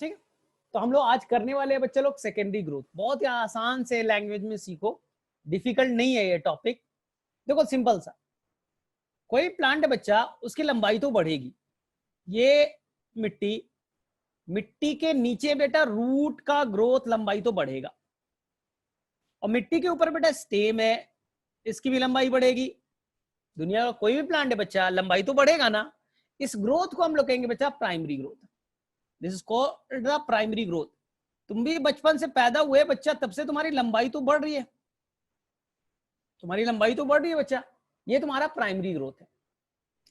ठीक है, तो हम लोग आज करने वाले हैं बच्चे लोग सेकेंडरी ग्रोथ। बहुत ही आसान से लैंग्वेज में सीखो, डिफिकल्ट नहीं है ये टॉपिक। देखो सिंपल सा, कोई प्लांट है बच्चा, उसकी लंबाई तो बढ़ेगी। ये मिट्टी, मिट्टी के नीचे बेटा रूट का ग्रोथ लंबाई तो बढ़ेगा, और मिट्टी के ऊपर बेटा स्टेम है, इसकी भी लंबाई बढ़ेगी। दुनिया का कोई भी प्लांट है बच्चा, लंबाई तो बढ़ेगा ना। इस ग्रोथ को हम लोग कहेंगे बच्चा primary growth. This is called the primary growth. तुम भी बचपन से पैदा हुए बच्चा, तब से तुम्हारी लंबाई तो बढ़ रही है, तुम्हारी लंबाई तो बढ़ रही है बच्चा। ये तुम्हारा प्राइमरी ग्रोथ है।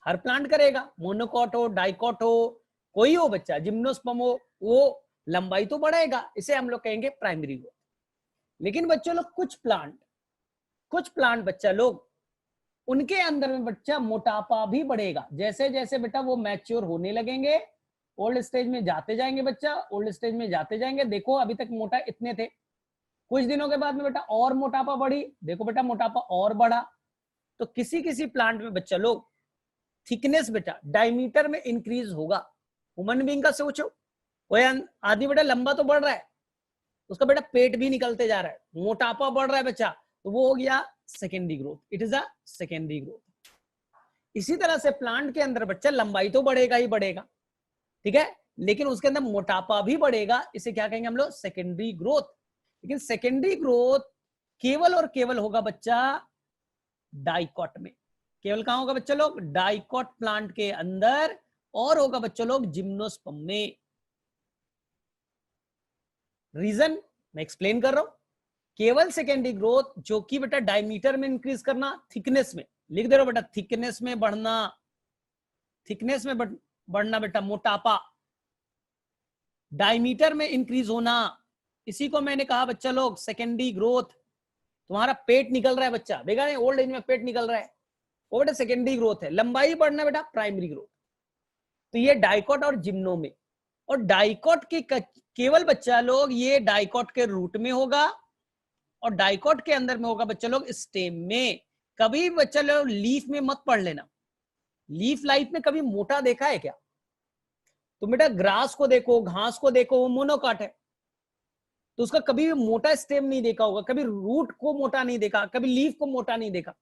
हर प्लांट करेगा, मोनोकॉट हो, डाइकॉट हो, कोई हो बच्चा, जिम्नोस्पर्म हो, वो लंबाई तो बढ़ाएगा। इसे हम लोग कहेंगे प्राइमरी ग्रोथ। लेकिन बच्चों लोग कुछ प्लांट बच्चा लोग, उनके अंदर में बच्चा मोटापा भी बढ़ेगा। जैसे जैसे बेटा वो मैच्योर होने लगेंगे, ओल्ड स्टेज में जाते जाएंगे बच्चा, ओल्ड स्टेज में जाते जाएंगे। देखो अभी तक मोटा इतने थे, कुछ दिनों के बाद में बेटा और मोटापा बढ़ी, देखो बेटा मोटापा और बढ़ा। तो किसी किसी प्लांट में बच्चा लोग थिकनेस बेटा डायमीटर में इंक्रीज होगा। ह्यूमन बीइंग का सोचो, कोई आदमी बेटा लंबा तो बढ़ रहा है, उसका बेटा पेट भी निकलते जा रहा है, मोटापा बढ़ रहा है बच्चा, तो वो हो गया secondary growth. It is a secondary growth. इसी तरह से प्लांट के अंदर बच्चा लंबाई तो बढ़ेगा ही बढ़ेगा, ठीक है, लेकिन उसके अंदर मोटापा भी बढ़ेगा। इसे क्या कहेंगे हम लोग? Secondary growth. लेकिन सेकेंडरी ग्रोथ केवल और केवल होगा बच्चा डाइकॉट में। केवल कहां होगा बच्चा लोग? डाइकॉट प्लांट के अंदर, और होगा बच्चा लोग जिम्नोस्पर्म में। रीजन मैं एक्सप्लेन कर रहा हूं। केवल सेकेंडरी ग्रोथ जो कि बेटा डायमीटर में इंक्रीज करना, थिकनेस में लिख दे रहा बेटा, थिकनेस में बढ़ना, थिकनेस में बढ़ना बेटा मोटापा, डायमीटर में इंक्रीज होना, इसी को मैंने कहा बच्चा लोग सेकेंडरी ग्रोथ। तुम्हारा पेट निकल रहा है बच्चा, देखा नहीं, ओल्ड एज में पेट निकल रहा है, वो बेटा सेकेंडरी ग्रोथ है। लंबाई बढ़ना बेटा प्राइमरी ग्रोथ। तो ये डाइकॉट और जिम्नो में, और डाइकॉट के केवल बच्चा लोग, ये डाइकॉट के रूट में होगा, और डाइकॉट के अंदर में होगा बच्चा लोग स्टेम में। कभी बच्चा लोग लीफ में मत पढ़ लेना, लीफ लाइफ में कभी मोटा देखा है क्या? तुम बेटा ग्रास को देखो, घास को देखो, वो मोनोकॉट है, तो उसका कभी भी मोटा स्टेम नहीं देखा होगा, कभी रूट को मोटा नहीं देखा, कभी लीफ को मोटा नहीं देखा।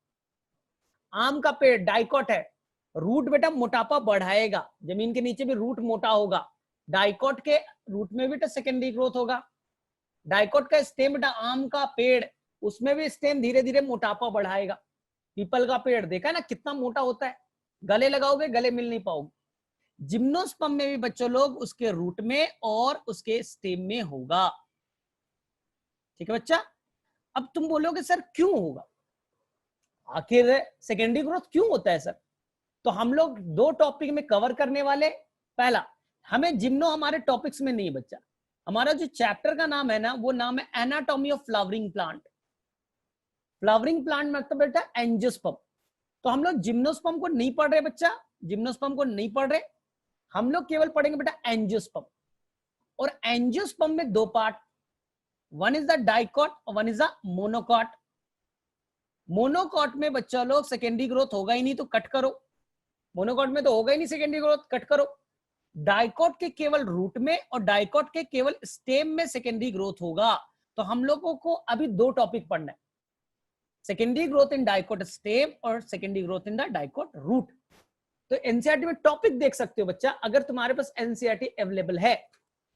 आम का पेड़ डाइकॉट है, रूट बेटा मोटापा बढ़ाएगा, जमीन के नीचे भी रूट मोटा होगा। डाइकॉट के रूट में भी सेकेंडरी ग्रोथ होगा। डाइकॉट का स्टेम बेटा, आम का पेड़, उसमें भी स्टेम धीरे धीरे मोटापा बढ़ाएगा। पीपल का पेड़ देखा ना कितना मोटा होता है, गले लगाओगे गले मिल नहीं पाओगे। जिम्नोस्पर्म में भी बच्चों लोग उसके रूट में और उसके स्टेम में होगा। ठीक है बच्चा। अब तुम बोलोगे सर क्यों होगा, आखिर सेकेंडरी ग्रोथ क्यों होता है सर? तो हम लोग दो टॉपिक में कवर करने वाले। पहला, हमें जिम्नो हमारे टॉपिक्स में नहीं बच्चा, हमारा जो चैप्टर का नाम है ना, वो नाम है anatomy of flowering plant. Flowering plant मतलब बेटा एंजियोस्पर्म। तो हम लोग जिम्नोस्पर्म को नहीं पढ़ रहे बच्चा, जिम्नोस्पर्म को नहीं पढ़ रहे, हम लोग केवल पढ़ेंगे बेटा एंजियोस्पर्म। और एंजियोस्पर्म में दो part, one is the dicot और one is the monocot. Monocot में बच्चा लोग सेकेंडरी ग्रोथ होगा ही नहीं, तो कट करो। मोनोकॉट में तो होगा ही नहीं सेकेंडरी ग्रोथ, कट करो। डाइकॉट के केवल रूट में और डाइकॉट के केवल स्टेम में सेकेंडरी ग्रोथ होगा। तो हम लोगों को अभी दो टॉपिक पढ़ना है, secondary growth in dicot stem और secondary growth in the dicot root. तो एनसीईआरटी में टॉपिक देख सकते हो बच्चा, अगर तुम्हारे पास एनसीईआरटी अवेलेबल है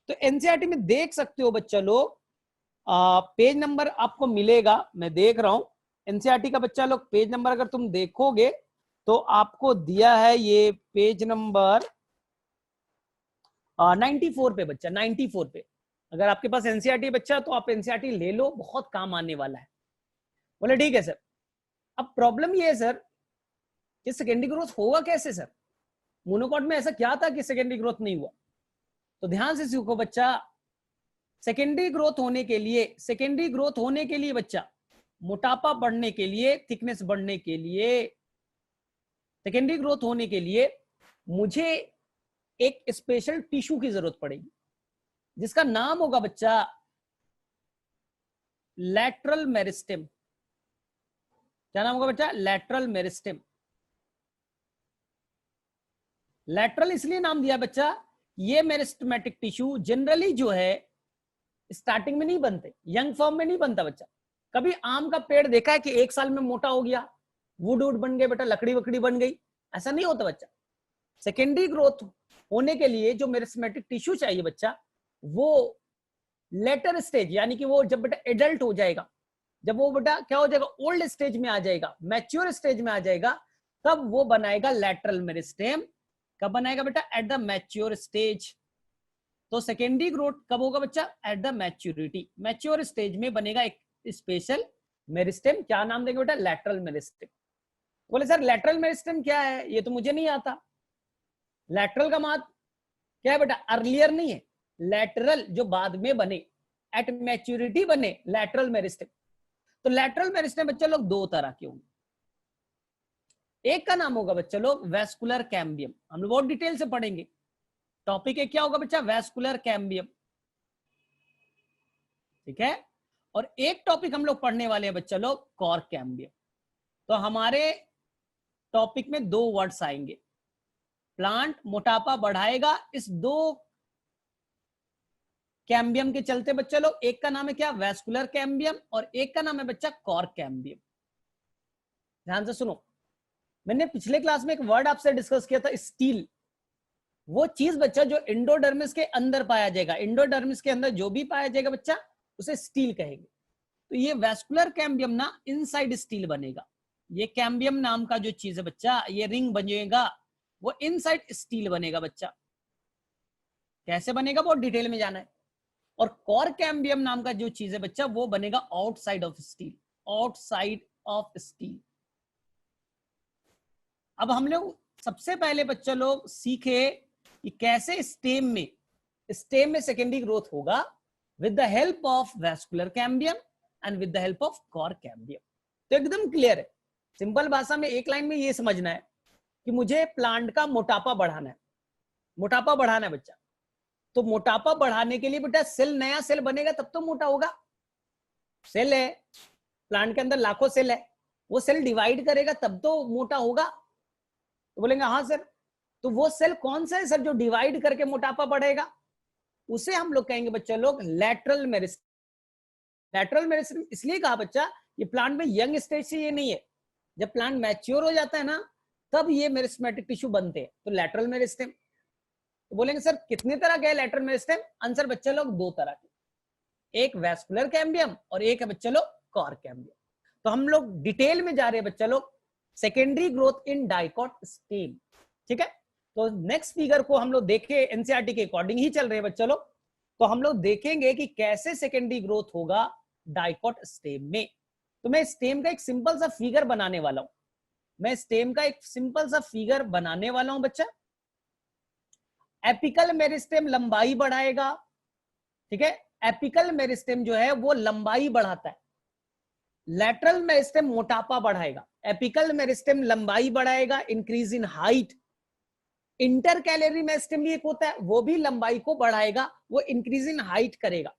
तो एनसीईआरटी में देख सकते हो बच्चा लोग। पेज नंबर आपको मिलेगा, मैं देख रहा हूं एनसीईआरटी का बच्चा लोग। पेज नंबर अगर तुम देखोगे तो आपको दिया है ये पेज नंबर 94 पे बच्चा, 94 पे। अगर आपके पास एनसीईआरटी बच्चा तो आप एनसीईआरटी ले लो, बहुत काम आने वाला है। बोले ठीक है सर। अब प्रॉब्लम ये है सर कि सेकेंडरी ग्रोथ होगा कैसे सर? मोनोकॉट में ऐसा क्या था कि सेकेंडरी ग्रोथ नहीं हुआ? तो ध्यान से सीखो बच्चा। सेकेंडरी ग्रोथ होने के लिए, सेकेंडरी ग्रोथ होने के लिए बच्चा, मोटापा बढ़ने के लिए, थिकनेस बढ़ने के लिए, सेकेंडरी ग्रोथ होने के लिए मुझे एक स्पेशल टिश्यू की जरूरत पड़ेगी, जिसका नाम होगा बच्चा लैटरल मेरिस्टेम। क्या नाम होगा बच्चा? Lateral meristem. लैटरल इसलिए नाम दिया बच्चा, ये मेरिस्टेमेटिक टिश्यू जनरली जो है स्टार्टिंग में नहीं बनते, यंग फॉर्म में नहीं बनता बच्चा। कभी आम का पेड़ देखा है कि 1 साल में मोटा हो गया, वुड वुड बन गए बेटा, लकड़ी वकड़ी बन गई? ऐसा नहीं होता बच्चा। सेकेंडरी ग्रोथ होने के लिए जो मेरिस्टेमेटिक टिश्यू चाहिए बच्चा, वो लेटर स्टेज, यानी कि वो जब बेटा एडल्ट हो जाएगा, जब वो बेटा क्या हो जाएगा, ओल्ड स्टेज में आ जाएगा, मैच्योर स्टेज में आ जाएगा, तब वो बनाएगा लैटरल मेरिस्टेम। कब बनाएगा बेटा? At the mature stage. तो सेकेंडरी ग्रोथ कब होगा बच्चा? At the maturity, mature stage में बनेगा एक स्पेशल मेरिस्टेम। क्या नाम देंगे बेटा? Lateral meristem. बोले सर लैटरल मेरिस्टेम क्या है, ये तो मुझे नहीं आता। लैटरल का मतलब क्या है बेटा? अर्लियर नहीं है, लैटरल जो बाद में बने, एट मैच्योरिटी बने, लैटरल मेरिस्टेम। तो लैटरल मेरिस्टेम बच्चा लोग दो तरह के होंगे। एक का नाम होगा बच्चा लोग वेस्कुलर कैम्बियम, हम लोग बहुत डिटेल से पढ़ेंगे। टॉपिक एक क्या होगा बच्चा? वेस्कुलर कैम्बियम, ठीक है। और एक टॉपिक हम लोग पढ़ने वाले हैं बच्चा लोग कॉर्क कैम्बियम। तो हमारे टॉपिक में दो वर्ड्स आएंगे, प्लांट मोटापा बढ़ाएगा, इस दो कैम्बियम के चलते बच्चा लोग, एक का नाम है क्या? वेस्कुलर कैम्बियम, और एक का नाम है बच्चा कॉर्क कैम्बियम। ध्यान से सुनो, मैंने पिछले क्लास में एक वर्ड आपसे डिस्कस किया था, स्टील। वो चीज बच्चा जो एंडोडर्मिस के अंदर पाया जाएगा, एंडोडर्मिस के अंदर जो भी पाया जाएगा बच्चा, उसे स्टील कहेंगे। तो ये वेस्कुलर कैम्बियम ना इनसाइड स्टील बनेगा। ये कैम्बियम नाम का जो चीज है बच्चा, ये रिंग बनेगा, वो इनसाइड स्टील बनेगा बच्चा। कैसे बनेगा बहुत डिटेल में जाना है। और कॉर्क कैम्बियम नाम का जो चीज है बच्चा, वो बनेगा outside of steel, outside of steel. अब हम लोग सबसे पहले बच्चा लोग सीखे कि कैसे स्टेम में सेकेंडरी ग्रोथ होगा with the help of vascular cambium and with the help of cork cambium. तो एकदम क्लियर है, सिंपल भाषा में एक लाइन में ये समझना है कि मुझे प्लांट का मोटापा बढ़ाना है, मोटापा बढ़ाना है बच्चा। तो मोटापा बढ़ाने के लिए बेटा सेल, नया सेल बनेगा तब तो मोटा होगा। सेल है प्लांट के अंदर, लाखों सेल है, वो सेल डिवाइड करेगा तब तो मोटा होगा। तो बोलेंगे हाँ सर, तो वो सेल कौन सा है सर जो डिवाइड करके मोटापा बढ़ेगा? उसे हम लोग कहेंगे बच्चा लोग लैटरल मेरिस्टेम। लैटरल मेरिस्टेम इसलिए कहा बच्चा, ये प्लांट में यंग स्टेज से ये नहीं है, जब प्लांट मैच्योर हो जाता है ना, तब ये मेरिस्टेमेटिक टिश्यू बनते हैं। तो लैटरल मेरिस्टेम। तो बोलेंगे सर कितने तरह के लैटरल मेरिस्टेम? आंसर बच्चा लोग दो तरह के, एक वेस्कुलर कैम्बियम और एक है बच्चा लोग कॉर्क कैम्बियम। तो हम लोग डिटेल में जा रहे हैं बच्चा लोग, secondary growth in dicot stem, ठीक है। तो नेक्स्ट फिगर को हम लोग देखे, एनसीईआरटी के अकॉर्डिंग ही चल रहे हैं बच्चा लोग। तो हम लोग देखेंगे कि कैसे सेकेंडरी ग्रोथ होगा डाइकॉट स्टेम में। तो मैं स्टेम का एक सिंपल सा फिगर बनाने वाला हूं, मैं स्टेम का एक सिंपल सा फिगर बनाने वाला हूं बच्चा। एपिकल मेरिस्टेम लंबाई बढ़ाएगा, ठीक है, एपिकल मेरिस्टेम जो है वो लंबाई बढ़ाता है। लैटरल मेरिस्टेम मोटापा बढ़ाएगा, एपिकल मेरिस्टेम लंबाई बढ़ाएगा, increase in height. Intercalary meristem भी एक होता है, वो भी लंबाई को बढ़ाएगा, वो इंक्रीज इन हाइट करेगा।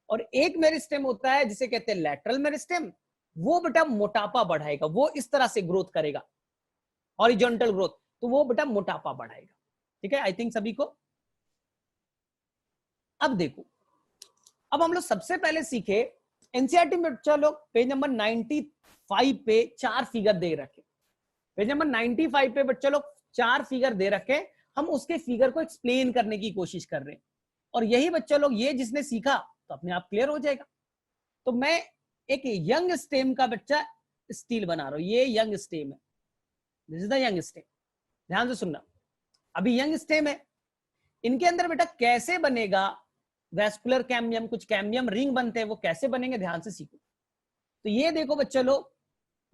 और एक मेरिस्टेम होता है जिसे कहते हैं लैटरल मेरिस्टेम, वो बेटा मोटापा बढ़ाएगा, वो इस तरह से ग्रोथ करेगा, हॉरिजॉन्टल ग्रोथ, तो वो बेटा मोटापा बढ़ाएगा। ठीक है, आई थिंक सभी को। अब देखो, अब हम लोग सबसे पहले सीखे एनसीईआरटी में बच्चा लोग पेज नंबर 95 पे 4 फिगर दे रखे, पेज नंबर 95 पे बच्चा लोग 4 फिगर दे रखे, हम उसके फिगर को एक्सप्लेन करने की कोशिश कर रहे हैं। और यही बच्चा लोग, ये जिसने सीखा तो अपने आप क्लियर हो जाएगा। तो मैं एक यंग स्टेम का बच्चा स्टील बना रहा हूं, ये यंग स्टेम है, this is the young stem. ध्यान से सुनना, अभी यंग स्टेम है, इनके अंदर बेटा कैसे बनेगा वेस्कुलर कैम्बियम, कुछ कैम्बियम रिंग बनते हैं, वो कैसे बनेंगे ध्यान से सीखो। तो ये देखो बच्चा लोग,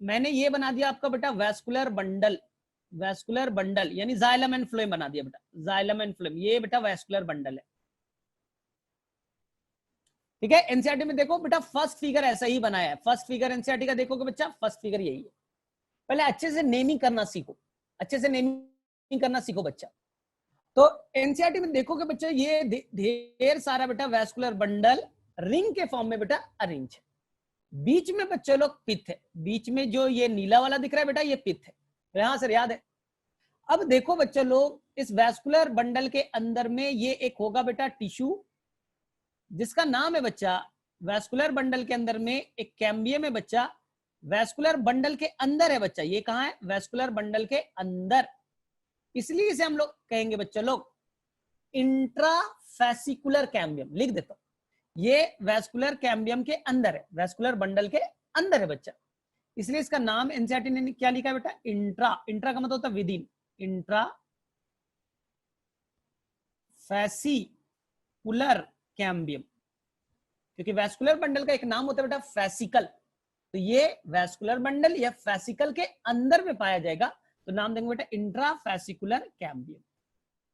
मैंने ये बना दिया आपका बेटा वेस्कुलर बंडल, वेस्कुलर बंडल यानी जाइलम एंड फ्लोएम बना दिया बेटा, जाइलम एंड फ्लोएम, ये बेटा वेस्कुलर बंडल है। ठीक है, एनसीईआरटी में देखो बेटा फर्स्ट फिगर ऐसा ही बनाया है, फर्स्ट फिगर एनसीईआरटी का देखोगे बच्चा, फर्स्ट फिगर यही है। पहले अच्छे से नेमिंग करना सीखो, अच्छे से नेमिंग करना सीखो बच्चा। तो एनसीईआरटी में देखोगे बच्चा, ये ढेर सारा बेटा वेस्कुलर बंडल रिंग के फॉर्म में बेटा अरेंज है। बीच में बच्चे लोग पिथ है, बीच में जो ये नीला वाला दिख रहा है बेटा, ये पिथ है। तो यहां सर याद है, अब देखो बच्चा लोग, इस वैस्कुलर बंडल के अंदर में ये एक होगा बेटा टिश्यू, जिसका नाम है बच्चा, वैस्कुलर बंडल के अंदर में एक कैम्बियम है बच्चा, वैस्कुलर बंडल के अंदर है बच्चा, ये कहां है, वैस्कुलर बंडल के अंदर, इसलिए इसे हम लोग कहेंगे बच्चा लोग इंट्राफेसिकुलर कैम्बियम। लिख देता हूं, ये वैस्कुलर कैम्बियम के अंदर है, वैस्कुलर बंडल के अंदर है बच्चा, इसलिए इसका नाम एनसीईआरटी ने क्या लिखा है बेटा, इंट्रा। इंट्रा का मतलब होता है with in, intra fascicular cambium, क्योंकि वैस्कुलर बंडल का एक नाम होता है बेटा फैसिकल, तो ये वैस्कुलर बंडल या फैसिकल के अंदर में पाया जाएगा, तो नाम देंगे बेटा इंट्राफेसिकुलर कैम्बियम।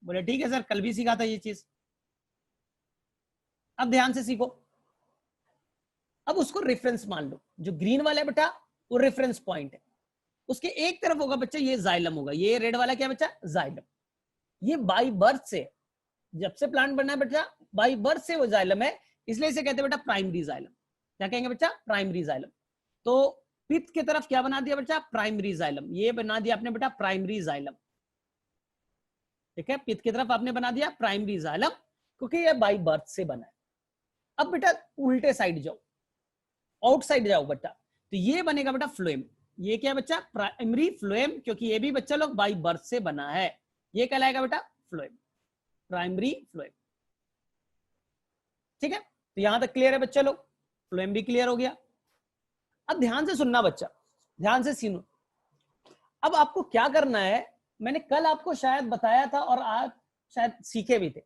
बोले ठीक है सर, कल भी सीखा था ये चीज। अब ध्यान से सीखो, अब उसको रेफरेंस मान लो, जो ग्रीन वाला है बेटा वो रेफरेंस पॉइंट है, उसके एक तरफ होगा बच्चा ये जाइलम होगा, ये रेड वाला क्या बच्चा, जाइलम। ये बाई बर्थ से, जब से प्लांट बनना है बच्चा बाई बर्थ से वो जाइलम है, इसलिए इसे कहते हैं बेटा प्राइमरी जाइलम। क्या कहेंगे बच्चा, प्राइमरी जाइलम। तो पित्त की तरफ क्या बना दिया बच्चा, प्राइमरी जाइलम, ये बना दिया आपने बेटा प्राइमरी जाइलम। ठीक है, पित्त की तरफ आपने बना दिया प्राइमरी जाइलम, क्योंकि ये बाई बर्थ से बना है। अब बेटा उल्टे साइड जाओ, आउटसाइड जाओ बेटा, तो ये बनेगा बेटा फ्लोएम। ये क्या बच्चा, प्राइमरी फ्लोएम, क्योंकि ये भी बच्चा लोग बाई बर्थ से बना है, ये कहलाएगा बेटा फ्लोएम, प्राइमरी फ्लोएम। ठीक है, तो यहां तक क्लियर है बच्चा लोग, फ्लोएम भी क्लियर हो गया। अब ध्यान से सुनना बच्चा, ध्यान से सुनो। अब आपको क्या करना है, मैंने कल आपको शायद बताया था और आप शायद सीखे भी थे,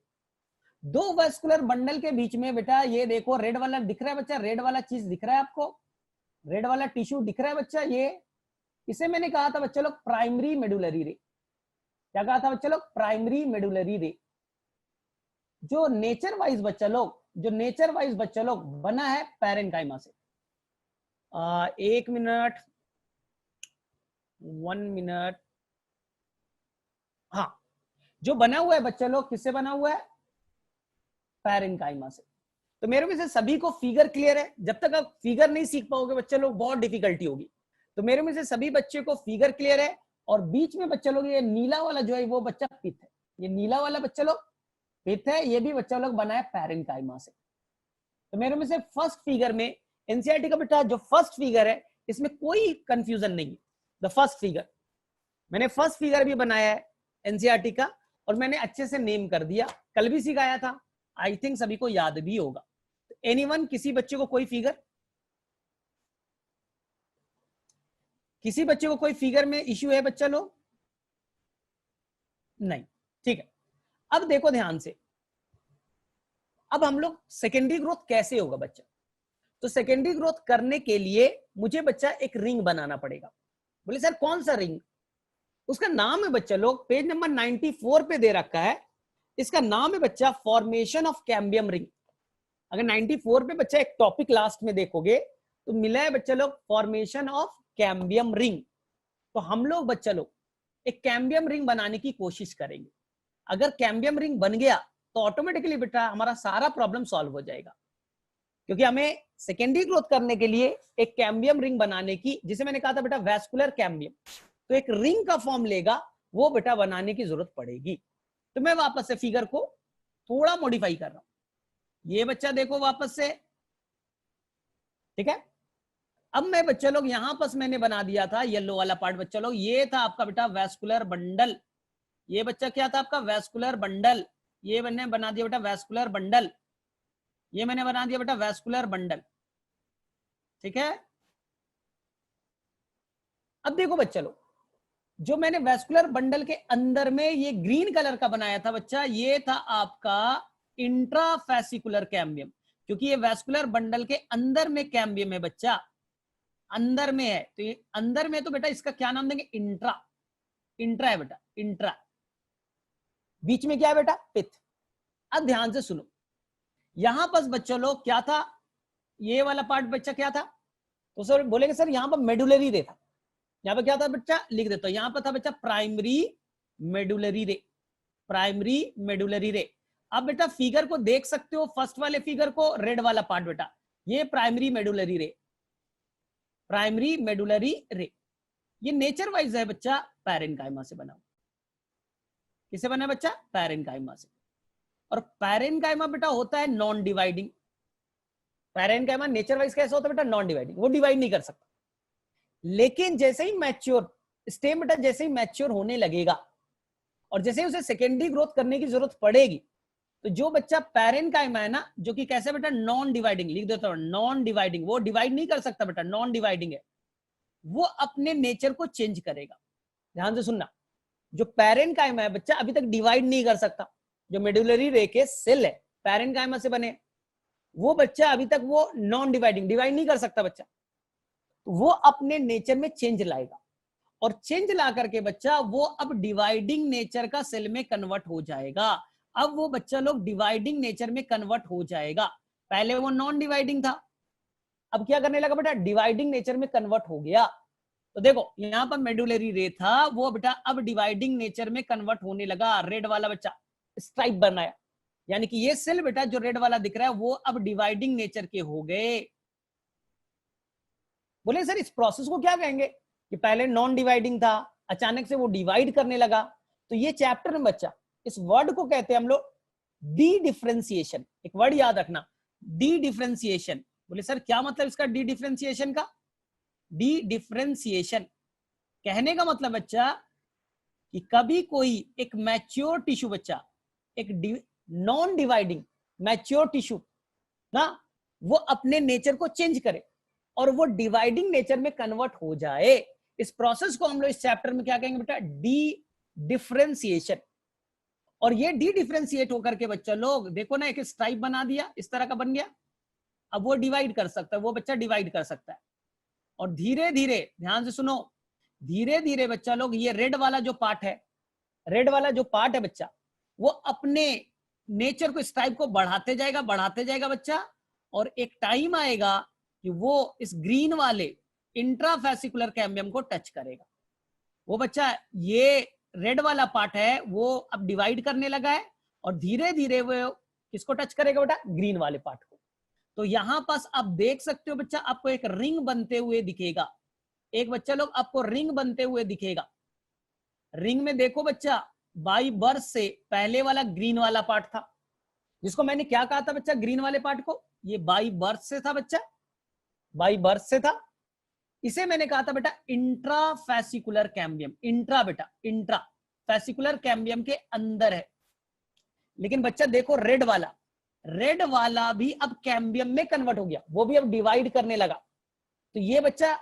दो वैस्कुलर बंडल के बीच में बेटा ये देखो रेड वाला दिख रहा है बच्चा, रेड वाला चीज दिख रहा है आपको, रेड वाला टिश्यू दिख रहा है बच्चा, ये इसे मैंने कहा था बच्चा लोग प्राइमरी मेडुलरी रे। क्या कहा था बच्चा लोग, प्राइमरी मेडुलरी रे। जो नेचर वाइज बच्चा लोग, जो नेचर वाइज बच्चा लोग बना है पैरेन्काइमा से। 1 मिनट, 1 मिनट, हाँ, जो बना हुआ है बच्चा लोग किससे बना हुआ है, पैरेन्काइमा से। तो मेरे में से सभी को फिगर क्लियर है, जब तक आप फिगर नहीं सीख पाओगे बच्चे लोग बहुत डिफिकल्टी होगी। तो मेरे में से सभी बच्चे को फिगर क्लियर है, और बीच में बच्चा लोग ये नीला वाला जो है वो बच्चा पित्त है, ये नीला वाला बच्चा लोग पित्त है, ये भी बच्चा लोग बना है पैरेन्काइमा से। तो मेरे में से फर्स्ट फिगर में एनसीईआरटी का बेटा जो फर्स्ट फिगर है इसमें कोई कंफ्यूजन नहीं है। द फर्स्ट फिगर, मैंने फर्स्ट फिगर भी बनाया है एनसीईआरटी का, और मैंने अच्छे से नेम कर दिया, कल भी सिखाया था, आई थिंक सभी को याद भी होगा। एनीवन, किसी बच्चे को कोई फिगर, किसी बच्चे को कोई फिगर में इश्यू है बच्चा लोग, नहीं, ठीक है। अब देखो ध्यान से, अब हम लोग सेकेंडरी ग्रोथ कैसे होगा बच्चा, तो सेकेंडरी ग्रोथ करने के लिए मुझे बच्चा एक रिंग बनाना पड़ेगा। बोले सर कौन सा रिंग, उसका नाम है बच्चा लोग, पेज नंबर 94 पे दे रखा है, इसका नाम है बच्चा फॉर्मेशन ऑफ कैम्बियम रिंग। अगर 94 पे बच्चा एक टॉपिक लास्ट में देखोगे तो मिला है बच्चा लोग फॉर्मेशन ऑफ कैम्बियम रिंग। तो हम लोग बच्चा लोग एक कैम्बियम रिंग बनाने की कोशिश करेंगे। अगर कैम्बियम रिंग बन गया तो ऑटोमेटिकली बेटा हमारा सारा प्रॉब्लम सॉल्व हो जाएगा, क्योंकि हमें सेकेंडरी ग्रोथ करने के लिए एक कैम्बियम रिंग बनाने की, जिसे मैंने कहा था बेटा वैस्कुलर कैम्बियम, तो एक रिंग का फॉर्म लेगा, वो बेटा बनाने की जरूरत पड़ेगी। तो मैं वापस से फिगर को थोड़ा मॉडिफाई कर रहा हूं, ये बच्चा देखो वापस से, ठीक है। अब मैं बच्चा लोग यहां पर मैंने बना दिया था येलो वाला पार्ट बच्चा लोग, ये था आपका बेटा वैस्कुलर बंडल, ये बच्चा क्या था आपका वैस्कुलर बंडल, ये मैंने बना दिया बेटा वैस्कुलर बंडल, ये मैंने बना दिया बेटा वैस्कुलर बंडल, ठीक है। अब देखो बच्चा लोग, जो मैंने वैस्कुलर बंडल के अंदर में ये ग्रीन कलर का बनाया था बच्चा, ये था आपका इंट्राफेसिकुलर कैम्बियम, क्योंकि ये वैस्कुलर बंडल के अंदर में कैम्बियम है बच्चा, अंदर में है, तो ये अंदर में, तो बेटा इसका क्या नाम देंगे, इंट्रा, इंट्रा है बेटा, इंट्रा। बीच में क्या है बेटा, पित्त। अब ध्यान से सुनो, यहां पर बच्चा लोग क्या था, ये वाला पार्ट बच्चा क्या था, तो सर बोलेंगे सर यहां पर मेडुलरी रे था, यहां पर क्या था बच्चा, लिख देता हूं, यहां पर था बच्चा प्राइमरी मेडुलरी रे, प्राइमरी मेडुलरी रे। अब बेटा फिगर को देख सकते हो, फर्स्ट वाले फिगर को, रेड वाला पार्ट बेटा, ये प्राइमरी मेडुलरी रे, प्राइमरी मेडुलरी रे, ये नेचर वाइज है बच्चा पैरेन्काइमा से बना। किससे बना है बच्चा? पैरेनकाइमा से। और पैरेनकाइमा बेटा होता है non dividing. Parenchyma nature wise कैसा होता है बेटा? नॉन डिवाइडिंग, वो डिवाइड नहीं कर सकता। लेकिन जैसे ही मैच्योर स्टेम बेटा, जैसे ही मैच्योर होने लगेगा और जैसे ही उसे सेकेंडरी ग्रोथ करने की जरूरत पड़ेगी, तो जो बच्चा पैरेनकाइमा है ना, जो कि कैसे बेटा? नॉन डिवाइडिंग, लिख देता हूं नॉन डिवाइडिंग, वो डिवाइड नहीं कर सकता बेटा, नॉन डिवाइडिंग है, वो अपने नेचर को चेंज करेगा। ध्यान से सुनना, जो पैरेनकाइमा है बच्चा अभी तक डिवाइड नहीं कर सकता, जो मेडुलरी रे के सेल है पैरेनकाइमा से बने, वो बच्चा अभी तक वो नॉन डिवाइडिंग, डिवाइड नहीं कर सकता बच्चा, वो अपने नेचर में चेंज लाएगा। और चेंज ला करके बच्चा वो अब डिवाइडिंग नेचर का सेल में कन्वर्ट हो जाएगा। अब वो बच्चा लोग डिवाइडिंग नेचर में कन्वर्ट हो जाएगा। पहले वो नॉन डिवाइडिंग था, अब क्या करने लगा बेटा? डिवाइडिंग नेचर में कन्वर्ट हो गया। तो देखो यहां पर मेडुलरी रे था, वो बेटा अब डिवाइडिंग नेचर में कन्वर्ट होने लगा। रेड वाला बच्चा स्ट्राइप बनाया, यानी कि ये सेल बेटा जो रेड वाला दिख रहा है वो अब डिवाइडिंग नेचर के हो गए। बोले सर इस प्रोसेस को क्या कहेंगे? कि पहले नॉन डिवाइडिंग था, अचानक से वो डिवाइड करने लगा। तो ये चैप्टर में बच्चा इस वर्ड को कहते हैं हम लोग डी डिफरेंशिएशन। एक वर्ड याद रखना, डी डिफरेंशिएशन। बोले सर क्या मतलब इसका डी डिफरेंशिएशन का? डी डिफरेंशिएशन कहने का मतलब बच्चा कि कभी कोई एक मैच्योर टिश्यू बच्चा, एक नॉन डिवाइडिंग मैच्योर टिश्यू ना, वो अपने नेचर को चेंज करे और वो डिवाइडिंग नेचर में कन्वर्ट हो जाए। इस प्रोसेस को हम लोग इस चैप्टर में क्या कहेंगे बेटा? D differentiation. और ये डी डिफरेंशिएट होकर के बच्चा लोग देखो ना, एक स्ट्राइप बना दिया, इस तरह का बन गया। अब वो डिवाइड कर सकता है, वो बच्चा डिवाइड कर सकता है। और धीरे धीरे ध्यान से सुनो, धीरे धीरे बच्चा लोग ये रेड वाला जो पार्ट है, रेड वाला जो पार्ट है बच्चा, वो अपने नेचर को, स्ट्राइप को बढ़ाते जाएगा बच्चा। और एक टाइम आएगा कि वो इस ग्रीन वाले इंट्राफेसिकुलर कैम्बियम को टच करेगा। वो बच्चा ये रेड वाला पार्ट है वो अब डिवाइड करने लगा है और धीरे धीरे वो किसको टच करेगा बेटा? ग्रीन वाले पार्ट को। तो यहां पास आप देख सकते हो बच्चा, आपको एक रिंग बनते हुए दिखेगा। एक बच्चा लोग आपको रिंग बनते हुए दिखेगा। रिंग में देखो बच्चा, बाई बर्थ से पहले वाला ग्रीन वाला पार्ट था, जिसको मैंने क्या कहा था बच्चा? ग्रीन वाले पार्ट को ये बाई बर्थ से था बच्चा, बाई बर्थ से था। इसे मैंने कहा था बेटा इंट्राफेसिकुलर कैम्बियम। इंट्रा बेटा, इंट्रा फेसिकुलर कैम्बियम के अंदर है। लेकिन बच्चा देखो रेड वाला भी अब कैम्बियम में कन्वर्ट हो गया, वो भी अब डिवाइड करने लगा। तो ये बच्चा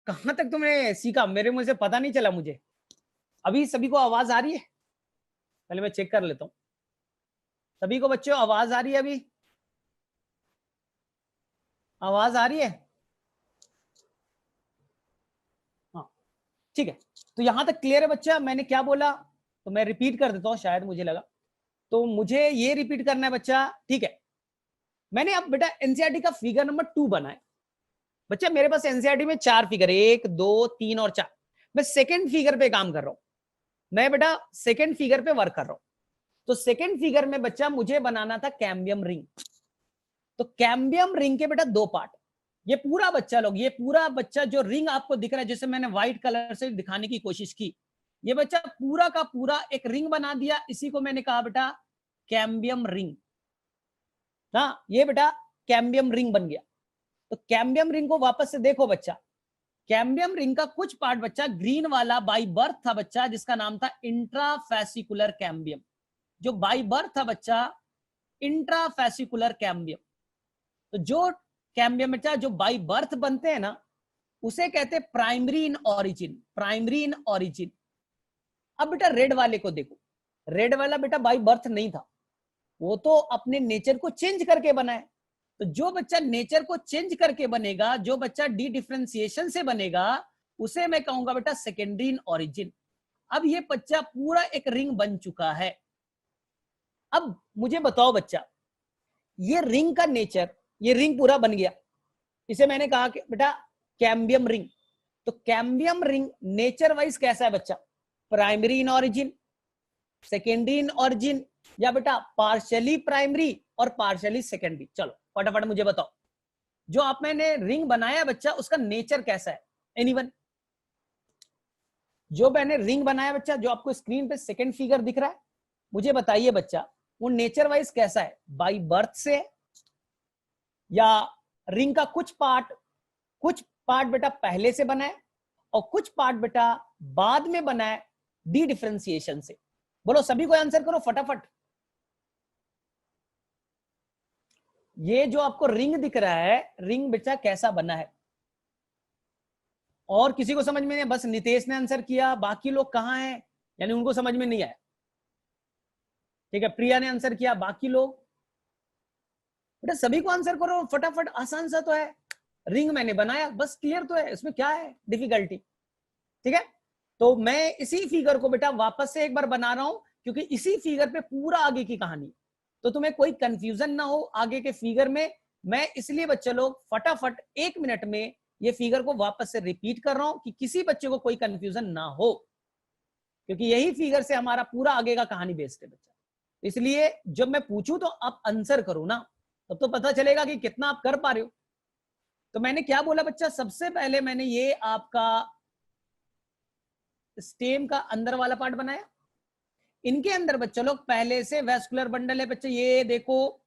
कहां तक तुमने सीखा? मेरे मुंह से पता नहीं चला मुझे। अभी सभी को आवाज आ रही है? पहले मैं चेक कर लेता हूं। सभी को बच्चों आवाज आ रही है? अभी आवाज आ रही है? हाँ ठीक है। तो यहां तक क्लियर है बच्चा? मैंने क्या बोला तो मैं रिपीट कर देता हूं, शायद मुझे लगा तो मुझे ये रिपीट करना है बच्चा। ठीक है, मैंने अब बेटा एनसीईआरटी का फिगर नंबर 2 बनाया। बच्चा मेरे पास एनसीईआरटी में 4 फिगर, 1 2 3 और 4। मैं सेकंड फिगर पे काम कर रहा हूं, मैं बेटा सेकंड फिगर पे वर्क कर रहा हूं। तो सेकंड फिगर में बच्चा मुझे बनाना था कैम्बियम रिंग। तो कैम्बियम रिंग के बेटा 2 पार्ट। ये पूरा बच्चा लोग, ये पूरा बच्चा जो रिंग आपको दिख रहा है, जैसे मैंने व्हाइट कलर से दिखाने की कोशिश की, ये बच्चा पूरा का पूरा एक रिंग बना दिया। इसी को मैंने कहा बेटा कैम्बियम रिंग। ना ये बेटा कैम्बियम रिंग बन गया। तो कैम्बियम रिंग को वापस से देखो बच्चा, कैम्बियम रिंग का कुछ पार्ट बच्चा ग्रीन वाला बाई बर्थ था बच्चा, जिसका नाम था इंट्राफेसिकुलर कैम्बियम। जो बाई बर्थ था बच्चा इंट्राफेसिकुलर कैम्बियम। तो जो कैम्बियम बच्चा जो बाई बर्थ बनते हैं ना, उसे कहते हैं primary in origin, primary in origin. अब बेटा रेड वाले को देखो, रेड वाला बेटा बाई बर्थ नहीं था, वो तो अपने नेचर को चेंज करके बना है। तो जो बच्चा नेचर को चेंज करके बनेगा, जो बच्चा डी डिफरेंशिएशन से बनेगा, उसे मैं कहूंगा बेटा सेकेंडरी इन ऑरिजिन। अब ये बच्चा पूरा एक रिंग बन चुका है। अब मुझे बताओ बच्चा, ये रिंग का नेचर, ये रिंग पूरा बन गया, इसे मैंने कहा कि बेटा कैम्बियम रिंग। तो कैम्बियम रिंग नेचर वाइज कैसा है बच्चा? Primary in origin, secondary in origin, या बेटा पार्शियली प्राइमरी और पार्शियली सेकेंडरी? चलो फटाफट मुझे बताओ, जो आप मैंने रिंग बनाया बच्चा उसका नेचर कैसा है? एनीवन? जो मैंने रिंग बनाया बच्चा, जो आपको स्क्रीन पे सेकंड फिगर दिख रहा है, मुझे बताइए बच्चा वो नेचर वाइज कैसा है? बाय बर्थ से, या रिंग का कुछ पार्ट बेटा पहले से बना है और कुछ पार्ट बेटा बाद में बना है डी डिफरेंशिएशन से? बोलो सभी को आंसर करो फटाफट। ये जो आपको रिंग दिख रहा है, रिंग बेटा कैसा बना है? और किसी को समझ में नहीं? बस नितेश ने आंसर किया, बाकी लोग कहां हैं? यानी उनको समझ में नहीं आया। ठीक है, प्रिया ने आंसर किया, बाकी लोग बेटा सभी को आंसर करो फटाफट, आसान सा तो है। रिंग मैंने बनाया, बस क्लियर तो है, इसमें क्या है डिफिकल्टी? ठीक है, तो मैं इसी फिगर को बेटा वापस से एक बार बना रहा हूं, क्योंकि इसी फिगर पे पूरा आगे की कहानी, तो तुम्हें कोई कंफ्यूजन ना हो आगे के फिगर में। मैं इसलिए बच्चे लोग फटाफट 1 मिनट में ये फिगर को वापस से रिपीट कर रहा हूं कि किसी बच्चे को कोई कंफ्यूजन ना हो, क्योंकि यही फिगर से हमारा पूरा आगे का कहानी बेस्ड है बच्चा। इसलिए जब मैं पूछूं तो आप आंसर करो ना, तब तो पता चलेगा कि कितना आप कर पा रहे हो। तो मैंने क्या बोला बच्चा? सबसे पहले मैंने ये आपका स्टेम का अंदर वाला पार्ट बनाया। इनके अंदर बच्चा लोग पहले से वैस्कुलर बंडल है बच्चा, ये देखो,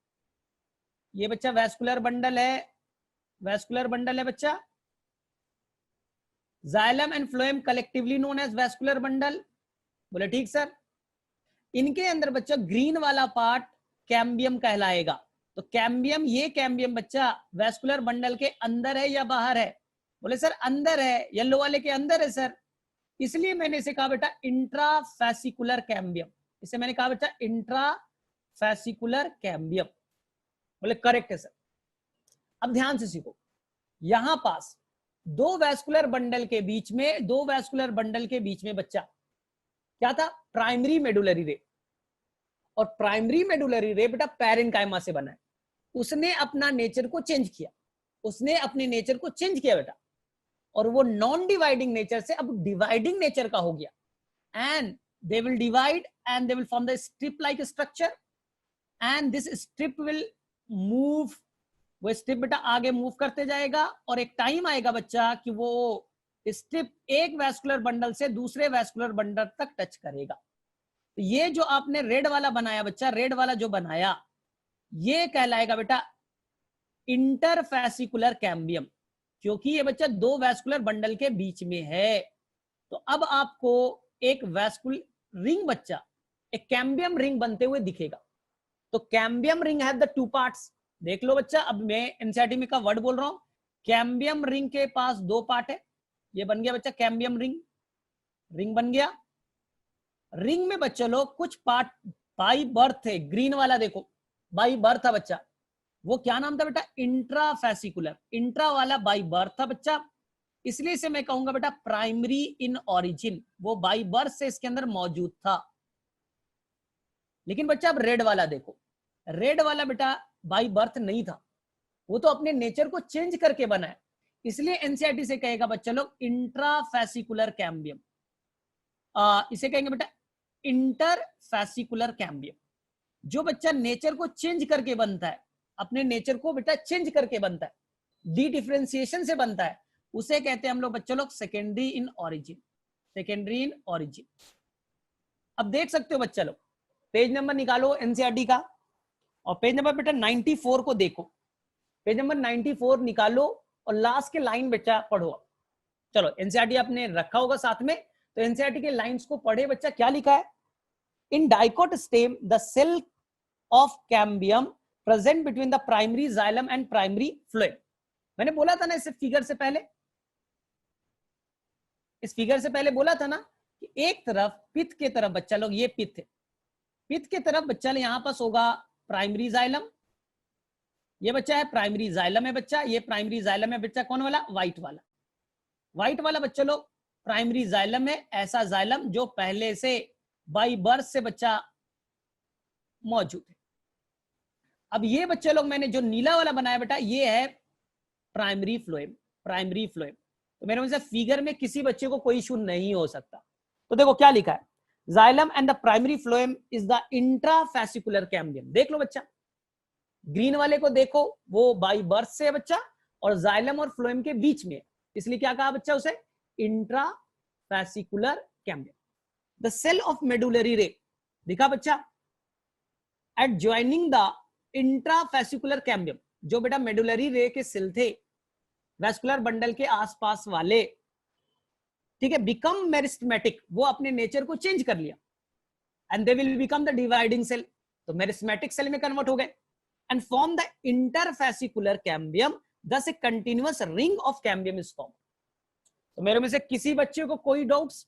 ये बच्चा वैस्कुलर बंडल है, वैस्कुलर बंडल है बच्चा। Xylem and phloem collectively known as vascular bundle. बोले ठीक सर। इनके अंदर बच्चा ग्रीन वाला पार्ट कैम्बियम कहलाएगा। तो कैम्बियम, ये कैम्बियम बच्चा वैस्कुलर बंडल के अंदर है या बाहर है? बोले सर अंदर है, येलो वाले के अंदर है सर। इसलिए मैंने इसे कहा बेटा इंट्राफैसिकुलर कैम्बियम। इसे मैंने कहा बेटा इंट्राफैसिकुलर कैम्बियम। बोले करेक्ट है सर। अब ध्यान से सीखो, यहां पास दो वैस्कुलर बंडल के बीच में बच्चा क्या था? प्राइमरी मेडुलरी रे। और प्राइमरी मेडुलरी रे बेटा पैरेन्काइमा से बना है। उसने अपना नेचर को चेंज किया, बेटा, और वो नॉन डिवाइडिंग नेचर से अब डिवाइडिंग नेचर का हो गया। And they will divide and they will form the strip like structure, and this strip will move. वो स्ट्रिप बेटा आगे मूव करते जाएगा, और एक टाइम आएगा बच्चा कि वो स्ट्रिप एक वैस्कुलर बंडल से दूसरे वैस्कुलर बंडल तक टच करेगा। तो ये जो आपने रेड वाला बनाया बच्चा, रेड वाला जो बनाया, ये कहलाएगा बेटा इंटरफैसिकुलर कैम्बियम, क्योंकि ये बच्चा दो वैस्कुलर बंडल के बीच में है। तो अब आपको एक वैस्कुलर रिंग बच्चा, एक कैम्बियम रिंग बनते हुए दिखेगा। तो cambium ring have the 2 parts. देख लो बच्चा, अब मैं एनसीईआरटी में का वर्ड बोल रहा हूं। कैम्बियम रिंग के पास 2 पार्ट है। ये बन गया बच्चा कैम्बियम रिंग, रिंग बन गया। रिंग में बच्चा लोग कुछ पार्ट बाई बर्थ है, ग्रीन वाला देखो बाई बर्थ था बच्चा, वो क्या नाम था बेटा? इंट्राफैसिकुलर। इंट्रा वाला बाई बर्थ था बच्चा, इसलिए इसे मैं कहूंगा बेटा प्राइमरी इन ऑरिजिन। वो बाई बर्थ से इसके अंदर मौजूद था। लेकिन बच्चा अब रेड वाला देखो, रेड वाला बेटा बाई बर्थ नहीं था, वो तो अपने नेचर को चेंज करके बना है। इसलिए एनसीईआरटी से कहेगा बच्चा लोग इंट्राफैसिकुलर कैम्बियम, इसे कहेंगे बेटा इंटरफैसिकुलर कैम्बियम। जो बच्चा नेचर को चेंज करके बनता है, अपने नेचर को बेटा चेंज करके बनता है, डी डिफरेंशिएशन से बनता है, उसे कहते हैं हम लोग बच्चा लोग secondary in origin, secondary in origin. अब देख सकते हो बच्चा लोग, पेज नंबर निकालो एनसीईआरटी का, और पेज नंबर बेटा 94 को देखो। पेज नंबर 94 निकालो और लास्ट के लाइन बच्चा पढ़ो। चलो एनसीईआरटी आपने रखा होगा साथ में, तो एनसीईआरटी के लाइंस को पढ़े बच्चा। क्या लिखा है? In dicot stem the cell of cambium present between the primary xylem and primary phloem. मैंने बोला था ना इस फिगर से पहले, बोला था ना कि एक तरफ पित्त के तरफ बच्चा लोग, ये पित्त है, पित्त के तरफ बच्चा यहां पास होगा प्राइमरी जाइलम, ये बच्चा है प्राइमरी जाइलम है बच्चा, ये प्राइमरी जाइलम है बच्चा, कौन वाला, व्हाइट वाला। व्हाइट वाला बच्चा लोग प्राइमरी जाइलम है, ऐसा जाइलम जो पहले से बाई बर्थ से बच्चा मौजूद है। अब ये बच्चे लोग मैंने जो नीला वाला बनाया बेटा, ये है प्राइमरी फ्लोएम, प्राइमरी फ्लोएम। तो मेरे मुझे फिगर में किसी बच्चे को कोई इशू नहीं हो सकता। तो देखो क्या लिखा है, xylem and the primary phloem is the intrafascicular cambium. देख लो बच्चा, ग्रीन वाले को देखो, वो बाई बर्थ से है बच्चा, और जाइलम और फ्लोएम के बीच में, इसलिए क्या कहा बच्चा उसे, intrafascicular cambium. The cell of medullary ray, देखा बच्चा, at joining the intrafascicular cambium, जो बेटा मेडुलरी रे के सेल थे वेस्कुलर बंडल के आसपास वाले, ठीक है, बिकम मेरिस्टेमेटिक, वो अपने नेचर को चेंज कर लिया, and they will become the dividing cell, तो मेरिस्टेमेटिक सेल में कन्वर्ट हो गए, and form the interfascicular cambium, thus a continuous ring of cambium is formed। तो मेरे में से किसी बच्चे को कोई डाउट्स,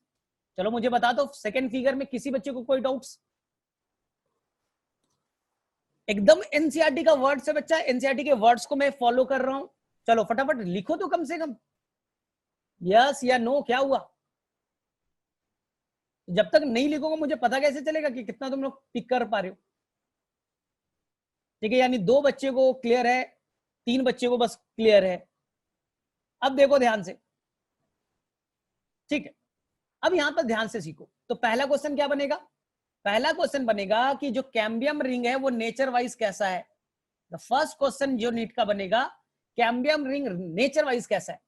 चलो मुझे बता दो, सेकंड फिगर में किसी बच्चे को कोई डाउट्स? एकदम एनसीईआरटी का वर्ड से बच्चा, एनसीईआरटी के वर्ड्स को मैं फॉलो कर रहा हूं, चलो फटाफट लिखो तो कम से कम यस या नो, क्या हुआ? जब तक नहीं लिखोगे मुझे पता कैसे चलेगा कि कितना तुम लोग पिक कर पा रहे हो? ठीक है, यानी 2 बच्चे को क्लियर है, 3 बच्चे को बस क्लियर है। अब देखो ध्यान से, ठीक है, अब यहां पर ध्यान से सीखो। तो पहला क्वेश्चन क्या बनेगा? पहला क्वेश्चन बनेगा कि जो कैम्बियम रिंग है वो नेचर वाइज कैसा है। द फर्स्ट क्वेश्चन जो नीट का बनेगा, कैम्बियम रिंग नेचर वाइज कैसा है।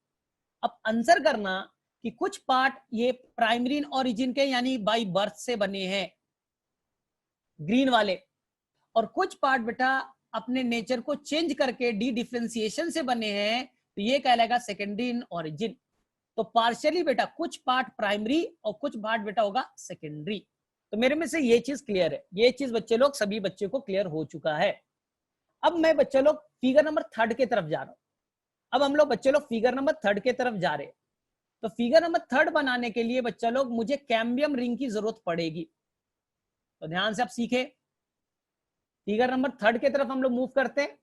अब आंसर करना कि कुछ पार्ट ये प्राइमरी ओरिजिन के यानी बाई बर्थ से बने हैं, ग्रीन वाले, और कुछ पार्ट बेटा अपने नेचर को चेंज करके डी डिफरेंशिएशन से बने हैं, तो ये कहलाएगा सेकेंडरी इन ओरिजिन। तो पार्शियली बेटा कुछ पार्ट प्राइमरी और कुछ पार्ट बेटा होगा सेकेंडरी। तो मेरे में से ये चीज क्लियर है, ये चीज बच्चे लोग सभी बच्चे को क्लियर हो चुका है। अब मैं बच्चे लोग फिगर नंबर 3 की तरफ जा रहा हूं। अब हम लोग बच्चे लोग फिगर नंबर 3 की तरफ जा रहे हैं। तो फिगर नंबर 3 बनाने के लिए बच्चा लोग मुझे कैम्बियम रिंग की जरूरत पड़ेगी। तो ध्यान से आप सीखे, फिगर नंबर 3 की तरफ हम लोग मूव करते हैं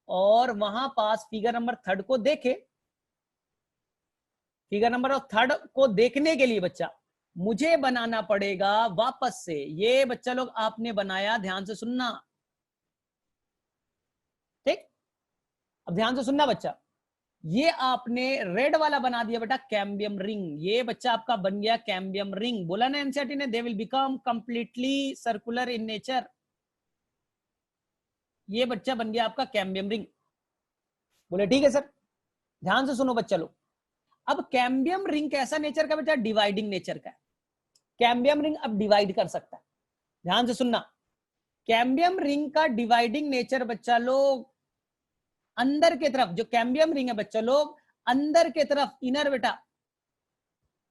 और वहां पास फिगर नंबर 3 को देखे। फिगर नंबर 3 को देखने के लिए बच्चा मुझे बनाना पड़ेगा वापस से, ये बच्चा लोग आपने बनाया, ध्यान से सुनना, ठीक। अब ध्यान से सुनना बच्चा, ये आपने रेड वाला बना दिया बेटा कैम्बियम रिंग, ये बच्चा आपका बन गया कैम्बियम रिंग। बोला ना एनसीईआरटी ने, दे will become completely circular in nature. ये बच्चा बन गया आपका कैम्बियम रिंग। बोले ठीक है सर। ध्यान से सुनो बच्चा लोग, अब कैम्बियम रिंग कैसा नेचर का बेटा, डिवाइडिंग नेचर का है। कैम्बियम रिंग अब डिवाइड कर सकता है। ध्यान से सुनना, कैम्बियम रिंग का डिवाइडिंग नेचर बच्चा लोग अंदर के तरफ, जो कैम्बियम रिंग है बच्चा लोग अंदर के तरफ, इनर बेटा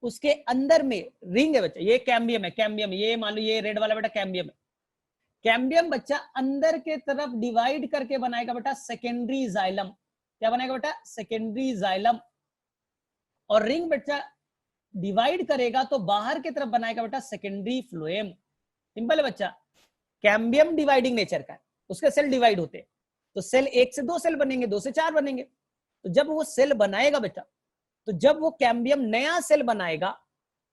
उसके अंदर में रिंग है बच्चा, ये कैम्बियम है, कैम्बियम, ये मान लो ये रेड वाला बेटा कैम्बियम है। कैम्बियम बच्चा अंदर के तरफ डिवाइड करके बनाएगा बेटा सेकेंडरी जाइलम। क्या बनाएगा बेटा, सेकेंडरी जाइलम। और रिंग बच्चा डिवाइड करेगा तो बाहर की तरफ बनाएगा बेटा सेकेंडरी फ्लोएम। सिंपल है बच्चा, कैम्बियम डिवाइडिंग नेचर का है, उसके सेल डिवाइड होते हैं, तो सेल 1 से 2 सेल बनेंगे, 2 से 4 बनेंगे। तो जब वो सेल बनाएगा बेटा, तो जब वो कैम्बियम नया सेल बनाएगा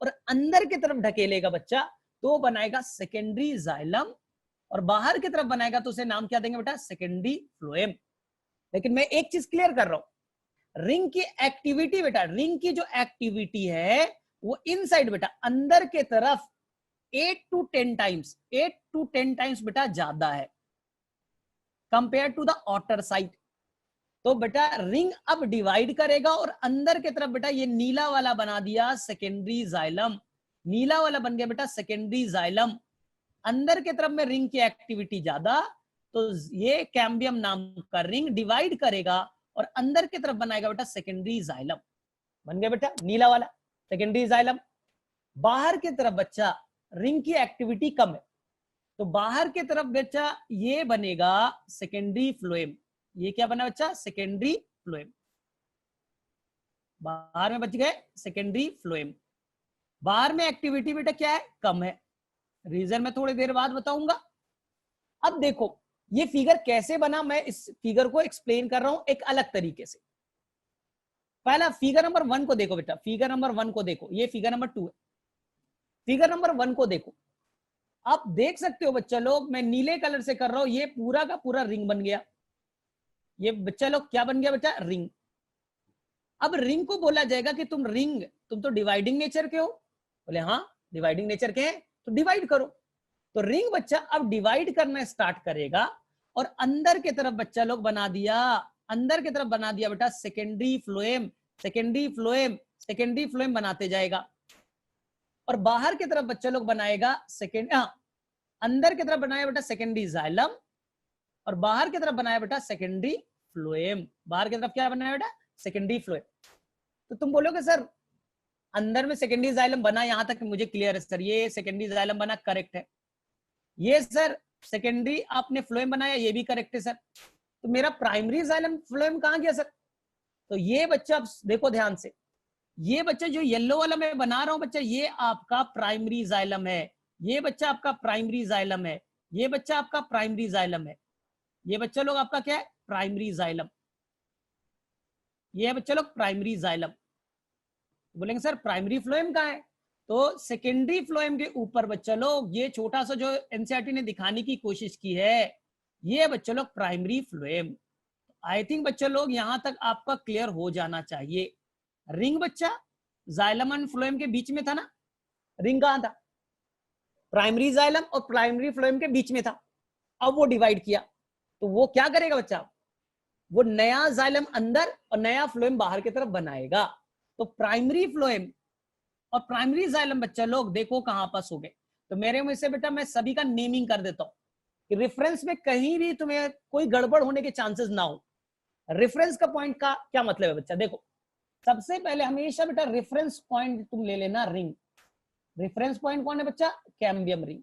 और अंदर की तरफ ढकेलेगा बच्चा, तो बनाएगा सेकेंडरी जाइलम, और बाहर की तरफ बनाएगा तो उसे नाम क्या देंगे बेटा, सेकेंडरी फ्लोएम। लेकिन मैं एक चीज क्लियर कर रहा हूं, रिंग की एक्टिविटी बेटा, रिंग की जो एक्टिविटी है वो इनसाइड बेटा अंदर के तरफ 8 to 10 टाइम्स, 8 to 10 टाइम्स बेटा ज्यादा है compare to the outer side. तो बेटा रिंग अब डिवाइड करेगा और अंदर के तरफ बेटा ये नीला वाला बना दिया सेकेंडरी जाइलम, नीला वाला बन गया बेटा सेकेंडरी जाइलम। अंदर के तरफ में रिंग की एक्टिविटी ज्यादा, तो ये कैम्बियम नाम का रिंग डिवाइड करेगा और अंदर की तरफ बनाएगा बेटा सेकेंडरी जाइलम। बन गया बेटा नीला वाला सेकेंडरी जाइलम। बाहर की तरफ बच्चा रिंग की एक्टिविटी कम है, तो बाहर की तरफ बच्चा ये बनेगा सेकेंडरी फ्लोएम। ये क्या बना बच्चा, सेकेंडरी फ्लोएम। बाहर में बच गए सेकेंडरी फ्लोएम। बाहर में एक्टिविटी बेटा क्या है, कम है, रीजन मैं थोड़ी देर बाद बताऊंगा। अब देखो ये फिगर कैसे बना, मैं इस फिगर को एक्सप्लेन कर रहा हूं एक अलग तरीके से। पहला फिगर नंबर 1 को देखो बेटा, फिगर नंबर 1 को देखो, ये फिगर नंबर 2 है। फिगर नंबर 1 को देखो, आप देख सकते हो बच्चा लोग, मैं नीले कलर से कर रहा हूं, ये पूरा का पूरा रिंग बन गया। ये बच्चा लोग क्या बन गया बेटा, रिंग। अब रिंग को बोला जाएगा कि तुम तो डिवाइडिंग नेचर के हो। बोले हाँ डिवाइडिंग नेचर के हैं, तो डिवाइड करो। तो रिंग बच्चा अब डिवाइड करना स्टार्ट करेगा, और अंदर की तरफ बच्चा लोग बना दिया, अंदर की तरफ बना दिया बेटा secondary phloem, secondary phloem, secondary phloem बनाते जाएगा। और बाहर की तरफ बच्चा लोग बनाएगा अंदर की तरफ बनाया बेटा सेकेंडरी जाइलम, और बाहर की तरफ बनाया बेटा सेकेंडरी फ्लोएम। बाहर की तरफ क्या बनाया बेटा, सेकेंडरी फ्लोएम। तो तुम बोलोगे सर अंदर में सेकेंडरी जाइलम बना, यहां तक मुझे क्लियर है सर, ये सेकेंडरी जाइलम बना, करेक्ट है। ये सर सेकेंडरी आपने फ्लोएम बनाया, ये भी करेक्ट है सर। तो मेरा प्राइमरी जाइलम फ्लोएम कहां गया सर? तो ये बच्चा अब देखो ध्यान से, ये बच्चा जो येलो वाला मैं बना रहा हूं बच्चा, ये आपका प्राइमरी जाइलम है। ये बच्चा आपका प्राइमरी जाइलम है, ये बच्चा आपका प्राइमरी जाइलम है। ये बच्चा लोग आपका क्या है, प्राइमरी जाइलम। ये बच्चा लोग प्राइमरी जाइलम। बोलेंगे सर प्राइमरी फ्लोएम कहाँ है? तो सेकेंडरी फ्लोएम के ऊपर बच्चा लोग, ये छोटा सा जो एनसीईआरटी ने दिखाने की कोशिश की है, ये बच्चा लोग प्राइमरी फ्लोएम। आई थिंक बच्चा लोग यहां तक आपका क्लियर हो जाना चाहिए। रिंग बच्चा जाइलम एंड फ्लोएम के बीच में था ना, रिंग कहां था, प्राइमरी जाइलम और प्राइमरी फ्लोएम के बीच में था। अब वो डिवाइड किया, तो वो क्या करेगा बच्चा, वो नया जाइलम अंदर और नया फ्लोएम बाहर की तरफ बनाएगा। तो प्राइमरी फ्लोएम और प्राइमरी जाइलम बच्चा लोग देखो कहां पास हो गए। तो मेरे में से बेटा मैं सभी का नेमिंग कर देता हूं कि रेफरेंस में कहीं भी तुम्हें कोई गड़बड़ होने के चांसेस ना हो। रेफरेंस का पॉइंट का क्या मतलब है बच्चा, देखो सबसे पहले हमेशा बेटा रेफरेंस पॉइंट तुम ले लेना रिंग। रेफरेंस पॉइंट कौन है बच्चा, कैम्बियम रिंग।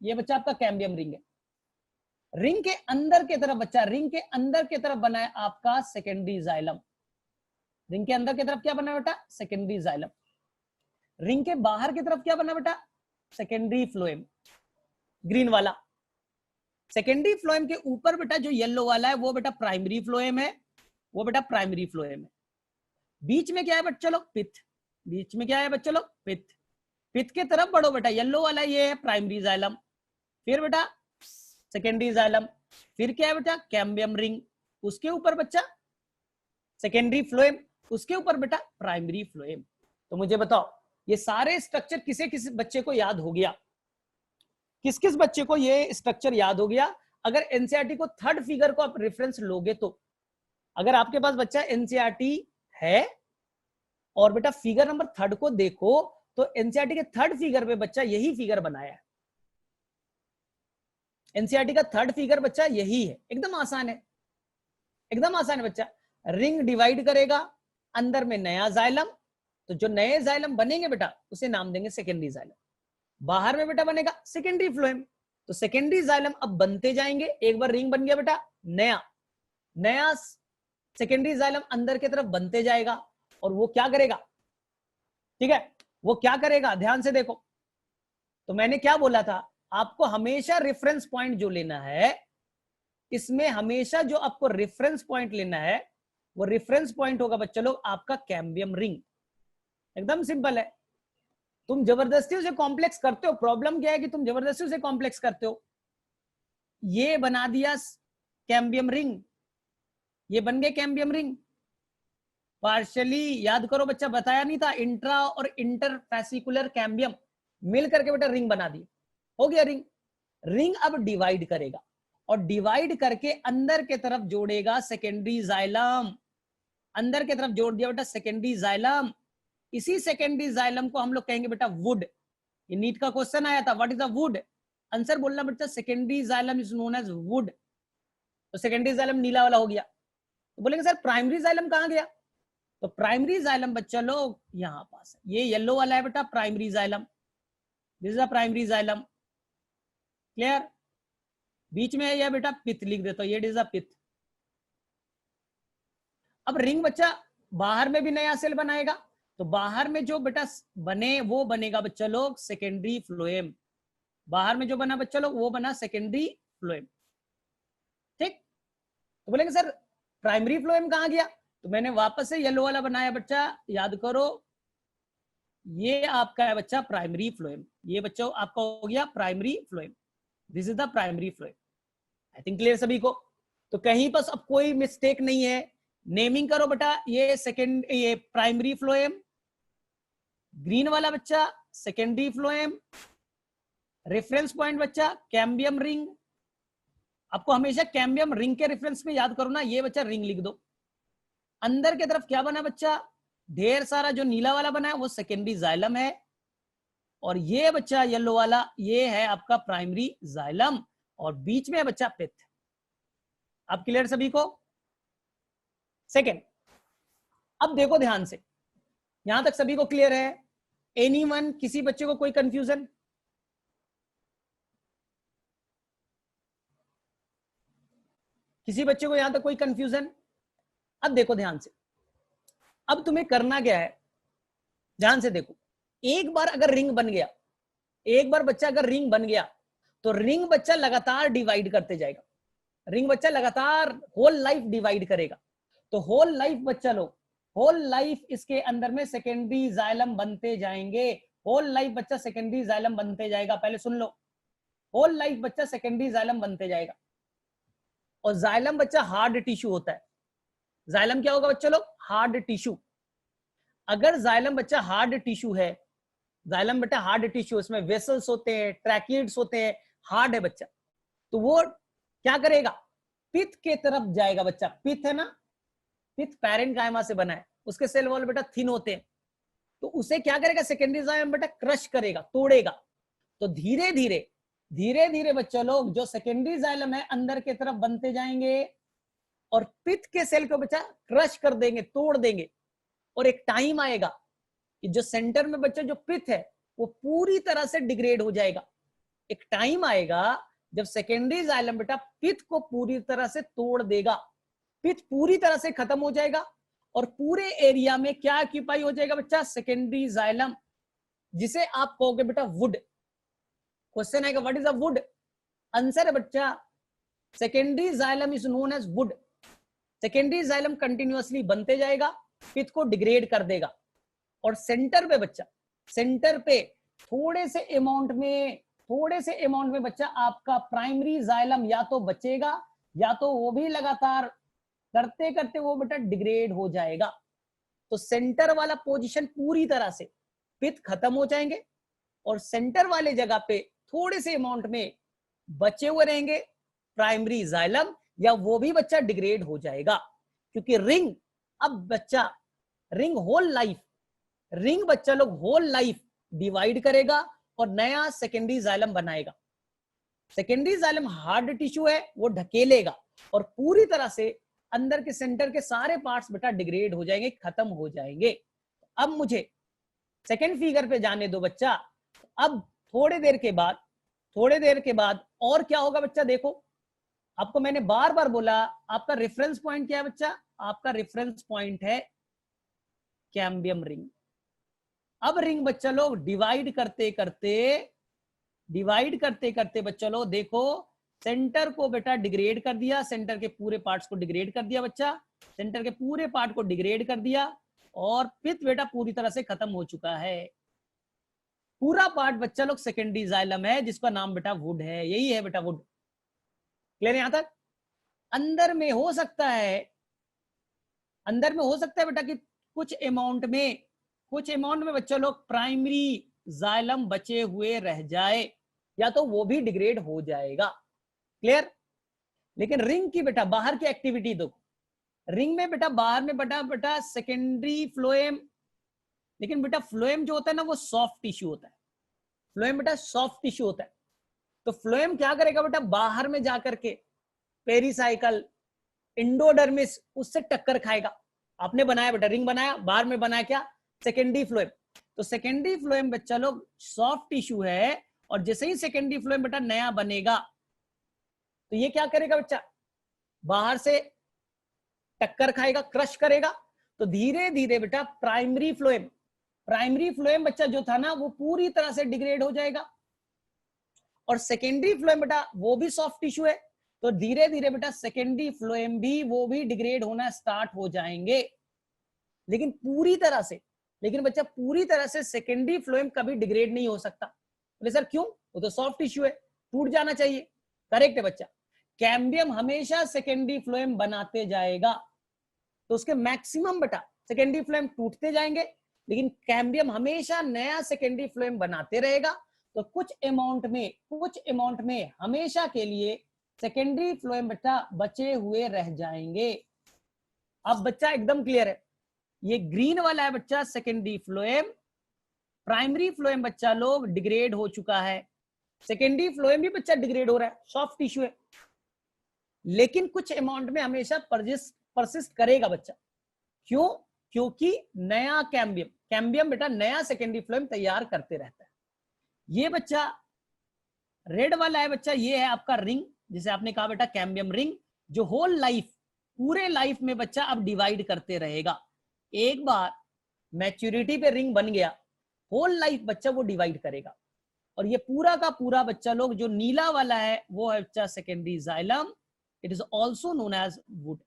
ये बच्चा आपका कैम्बियम रिंग है। रिंग के अंदर की तरफ बच्चा, रिंग के अंदर की तरफ बना है आपका सेकेंडरी जाइलम। रिंग के अंदर की तरफ क्या बना बेटा, सेकेंडरी जाइलम। रिंग के बाहर की तरफ क्या बना बेटा, सेकेंडरी फ्लोएम, ग्रीन वाला। सेकेंडरी फ्लोएम के ऊपर बेटा जो येलो वाला है वो बेटा प्राइमरी फ्लोएम है, वो बेटा प्राइमरी फ्लोएम है। बीच में क्या है बच्चा लोग, पिथ। बीच में क्या है बच्चा लोग, पिथ। पिथ के तरफ बढ़ो बेटा, येलो वाला ये है प्राइमरी जाइलम, फिर बेटा सेकेंडरी जाइलम, फिर क्या है बेटा कैम्बियम रिंग, उसके ऊपर बच्चा सेकेंडरी फ्लोएम, उसके ऊपर बेटा प्राइमरी फ्लोएम। तो मुझे बताओ ये सारे स्ट्रक्चर किसे किस बच्चे को याद हो गया, किस किस बच्चे को ये स्ट्रक्चर याद हो गया? अगर एनसीईआरटी को थर्ड फिगर को आप रेफरेंस लोगे तो, अगर आपके पास बच्चा एनसीईआरटी है और बेटा फिगर नंबर थर्ड को देखो, तो एनसीईआरटी के थर्ड फिगर पे बच्चा यही फिगर बनाया है। एनसीईआरटी का थर्ड फिगर बच्चा यही है, एकदम आसान है, एकदम आसान है बच्चा। रिंग डिवाइड करेगा, अंदर में नया जाइलम, तो जो नए जाइलम बनेंगे बेटा उसे नाम देंगे सेकेंडरी जाइलम। बाहर में बेटा बनेगा सेकेंडरी फ्लोएम, तो सेकेंडरी जाइलम अब बनते जाएंगे। एक बार रिंग बन गया बेटा, नया नया सेकेंडरी जाइलम अंदर की तरफ बनते जाएगा, और वो क्या करेगा, ठीक है, वो क्या करेगा ध्यान से देखो। तो मैंने क्या बोला था, आपको हमेशा रेफरेंस पॉइंट जो लेना है, इसमें हमेशा जो आपको रेफरेंस पॉइंट लेना है, वो रेफरेंस पॉइंट होगा बच्चा लोग आपका कैम्बियम रिंग। एकदम सिंपल है। तुम जबरदस्ती उसे कॉम्प्लेक्स करते हो, प्रॉब्लम क्या है कि तुम जबरदस्ती उसे कॉम्प्लेक्स करते हो। ये बना दिया कैम्बियम रिंग, ये बन गए कैम्बियम रिंग। पार्शियली याद करो बच्चा, बताया नहीं था, इंट्रा और इंटरफेसिकुलर कैम्बियम मिल करके बेटा रिंग बना दी, हो गया रिंग। रिंग अब डिवाइड करेगा, और डिवाइड करके अंदर के तरफ जोड़ेगा सेकेंडरी जाइलम। अंदर के तरफ जोड़ दिया बेटा सेकेंडरी जाइलम। इसी सेकेंडरी जाइलम को हम लोग कहेंगे बेटा वुड। ये नीट का क्वेश्चन आया था, what is the wood? Answer बोलना बेटा secondary xylem is known as wood. तो सेकेंडरी जाइलम नीला वाला हो गया। तो बोलेंगे सर प्राइमरी जाइलम कहां गया? तो प्राइमरी जाइलम बच्चा लोग यहां पास है, ये येलो वाला है बेटा primary xylem, this is the primary xylem. Clear? बीच में है यह बेटा पिथ, लिख देता हूं, ये इज द पिथ। अब रिंग बच्चा बाहर में भी नया सेल बनाएगा, तो बाहर में जो बेटा बने वो बनेगा बच्चा लोग सेकेंडरी फ्लोएम। बाहर में जो बना बच्चा लोग वो बना सेकेंडरी फ्लोएम। तो बोलेंगे सर प्राइमरी फ्लोएम कहाँ गया, तो मैंने वापस से येलो वाला बनाया बच्चा, याद करो ये आपका है बच्चा प्राइमरी फ्लोएम, ये बच्चा आपका हो गया primary phloem, this is the primary phloem. I think clear सभी को। तो कहीं पर अब कोई मिस्टेक नहीं है, नेमिंग करो बेटा, ये सेकेंड, ये प्राइमरी फ्लोएम, ग्रीन वाला बच्चा सेकेंडरी फ्लोएम, रेफरेंस पॉइंट बच्चा कैम्बियम रिंग। आपको हमेशा कैम्बियम रिंग के रेफरेंस में याद करो ना, ये बच्चा रिंग लिख दो। अंदर की तरफ क्या बना बच्चा, ढेर सारा जो नीला वाला बना है वो सेकेंडरी जाइलम है, और ये बच्चा येलो वाला ये है आपका प्राइमरी जाइलम, और बीच में है बच्चा पिथ। आप क्लियर सभी को। सेकेंड, अब देखो ध्यान से, यहां तक सभी को क्लियर है? एनीवन, किसी बच्चे को कोई कंफ्यूजन? किसी बच्चे को यहां तक कोई कंफ्यूजन? अब देखो ध्यान से, अब तुम्हें करना क्या है, ध्यान से देखो। एक बार अगर रिंग बन गया, एक बार बच्चा अगर रिंग बन गया, तो रिंग बच्चा लगातार डिवाइड करते जाएगा, रिंग बच्चा लगातार होल लाइफ डिवाइड करेगा। तो होल लाइफ बच्चा लोग, होल लाइफ इसके अंदर में सेकेंडरी जाइलम बनते जाएंगे, होल लाइफ बच्चा सेकेंडरी जाइलम बनते जाएगा। पहले सुन लो, होल लाइफ बच्चा सेकेंडरी जाइलम बनते जाएगा। और जाइलम बच्चा हार्ड टिश्यू होता है। जाइलम क्या होगा बच्चा लोग, हार्ड टिश्यू। अगर जाइलम बच्चा हार्ड टिश्यू है, जाइलम बेटा हार्ड टिश्यू, इसमें वेसल्स होते हैं, ट्रैकिड्स होते हैं, हार्ड है बच्चा, तो वो क्या करेगा, पिथ के तरफ जाएगा बच्चा। पिथ है ना, पिथ पैरेन्काइमा से बना है, उसके सेल वॉल बेटा थिन होते हैं, तो उसे क्या करेगा, सेकेंडरी जाइलम बेटा क्रश करेगा, तोड़ेगा। तो धीरे धीरे धीरे धीरे बच्चा लोग जो सेकेंडरी जाइलम है अंदर के तरफ बनते जाएंगे, और पिथ के सेल को बच्चा क्रश कर देंगे, तोड़ देंगे। और एक टाइम आएगा कि जो सेंटर में बच्चा जो पिथ है वो पूरी तरह से डिग्रेड हो जाएगा। एक टाइम आएगा जब सेकेंडरी जाइलम बेटा पिथ को पूरी तरह से तोड़ देगा, पिथ पूरी तरह से खत्म हो जाएगा, और पूरे एरिया में क्या ऑक्यूपाई हो जाएगा बच्चा, सेकेंडरी जाइलम, जिसे आप कहोगे बेटा वुड। क्वेश्चन आएगा what is a wood, answer है बच्चा secondary xylem is known as wood. Secondary xylem continuously बनते जाएगा, पिथ को डिग्रेड कर देगा, और सेंटर पे बच्चा, सेंटर पे थोड़े से अमाउंट में बच्चा आपका प्राइमरी जाइलम या तो बचेगा, या तो वो भी लगातार करते करते वो बेटा डिग्रेड हो जाएगा। तो सेंटर वाला पोजीशन पूरी तरह से पिथ खत्म हो जाएंगे, और सेंटर वाले जगह पे थोड़े से अमाउंट में बचे हुए रहेंगे प्राइमरी जाइलम, या वो भी बच्चा डिग्रेड हो जाएगा। क्योंकि रिंग, अब बच्चा रिंग होल लाइफ, रिंग बच्चा लोग होल लाइफ डिवाइड करेगा और नया सेकेंडरी जाइलम बनाएगा। सेकेंडरी जाइलम हार्ड टिश्यू है, वो ढकेलेगा, और पूरी तरह से अंदर के सेंटर के सारे पार्ट्स बेटा डिग्रेड हो जाएंगे, खत्म हो जाएंगे। अब मुझे सेकेंड फिगर पे जाने दो बच्चा। अब थोड़ी देर के बाद और क्या होगा बच्चा, देखो आपको मैंने बार बार बोला, आपका रेफरेंस पॉइंट क्या है बच्चा, आपका रेफरेंस पॉइंट है कैम्बियम रिंग। अब रिंग बच्चा लोग डिवाइड करते करते बच्चा लोग देखो, सेंटर को बेटा डिग्रेड कर दिया, सेंटर के पूरे पार्ट्स को डिग्रेड कर दिया बच्चा, सेंटर के पूरे पार्ट को डिग्रेड कर दिया, और पिथ बेटा पूरी तरह से खत्म हो चुका है। पूरा पार्ट बच्चा लोग सेकेंडरी जाइलम है, जिसका नाम बेटा वुड है, यही है बेटा वुड। क्लियर यहां तक? अंदर में हो सकता है बेटा कि कुछ अमाउंट में बच्चा लोग प्राइमरी जाइलम बचे हुए रह जाए, या तो वो भी डिग्रेड हो जाएगा। क्लियर? लेकिन रिंग की बेटा बाहर की एक्टिविटी दो, रिंग में बेटा बाहर में बेटा सेकेंडरी फ्लोएम, लेकिन बेटा फ्लोएम जो होता है ना वो सॉफ्ट टिश्यू होता है, फ्लोएम बेटा सॉफ्ट टिश्यू होता है। तो फ्लोएम क्या करेगा बेटा, बाहर में जाकर के पेरिसाइकल, इंडोडर्मिस, उससे टक्कर खाएगा। आपने बनाया बेटा रिंग बनाया, बाहर में बनाया क्या, सेकेंडरी फ्लोएम। तो सेकेंडरी फ्लोएम बच्चा लोग सॉफ्ट टिश्यू है, और जैसे ही सेकेंडरी फ्लोएम बेटा नया बनेगा, तो ये क्या करेगा बच्चा, बाहर से टक्कर खाएगा, क्रश करेगा। तो धीरे धीरे बेटा प्राइमरी फ्लोएम बच्चा जो था ना वो पूरी तरह से डिग्रेड हो जाएगा, और सेकेंडरी फ्लोएम बेटा वो भी सॉफ्ट टिश्यू है, तो धीरे धीरे बेटा सेकेंडरी फ्लोएम भी वो भी डिग्रेड होना स्टार्ट हो जाएंगे, लेकिन पूरी तरह से, लेकिन बच्चा पूरी तरह से सेकेंडरी फ्लोएम कभी डिग्रेड नहीं हो सकता। बोले सर क्यों, वो तो सॉफ्ट टिश्यू है, टूट जाना चाहिए। करेक्ट है बच्चा, कैम्बियम हमेशा सेकेंडरी फ्लोएम बनाते जाएगा, तो उसके मैक्सिमम बेटा सेकेंडरी फ्लोएम टूटते जाएंगे, लेकिन कैम्बियम हमेशा नया सेकेंडरी फ्लोएम बनाते रहेगा। तो कुछ अमाउंट में हमेशा के लिए सेकेंडरी फ्लोएम बेटा बचे हुए रह जाएंगे। अब बच्चा एकदम क्लियर है, ये ग्रीन वाला है बच्चा सेकेंडरी फ्लोएम, प्राइमरी फ्लोएम बच्चा लोग डिग्रेड हो चुका है, सेकेंडरी फ्लोएम भी बच्चा डिग्रेड हो रहा है, सॉफ्ट टिश्यू है, लेकिन कुछ अमाउंट में हमेशा परसिस्ट करेगा बच्चा। क्यों? क्योंकि नया कैम्बियम बेटा नया सेकेंडरी फ्लोएम तैयार करते रहता है। ये बच्चा रेड वाला है बच्चा, ये है आपका रिंग, जिसे आपने कहा बेटा कैम्बियम रिंग, जो होल लाइफ पूरे लाइफ में बच्चा अब डिवाइड करते रहेगा। एक बार मैच्योरिटी पे रिंग बन गया, होल लाइफ बच्चा वो डिवाइड करेगा। और ये पूरा का पूरा बच्चा लोग जो नीला वाला है वो है बच्चा secondary xylem, it is also known as wood.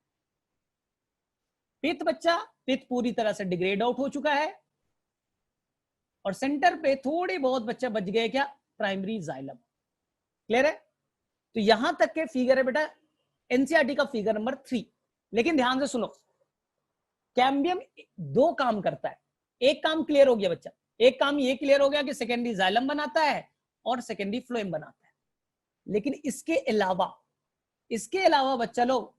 Pith बच्चा, पित्त पूरी तरह से डिग्रेड आउट हो चुका है, और सेंटर पे थोड़े बहुत बच्चे बच गए, क्या? Primary xylem. क्लियर है? तो यहां तक के फिगर है बेटा एनसीईआरटी का फिगर नंबर 3। लेकिन ध्यान से सुनो, कैम्बियम दो काम करता है। एक काम क्लियर हो गया बच्चा, एक काम ये क्लियर हो गया कि सेकेंडरी जाइलम बनाता है और सेकेंडरी फ्लोएम बनाता है, लेकिन इसके अलावा बच्चा लोग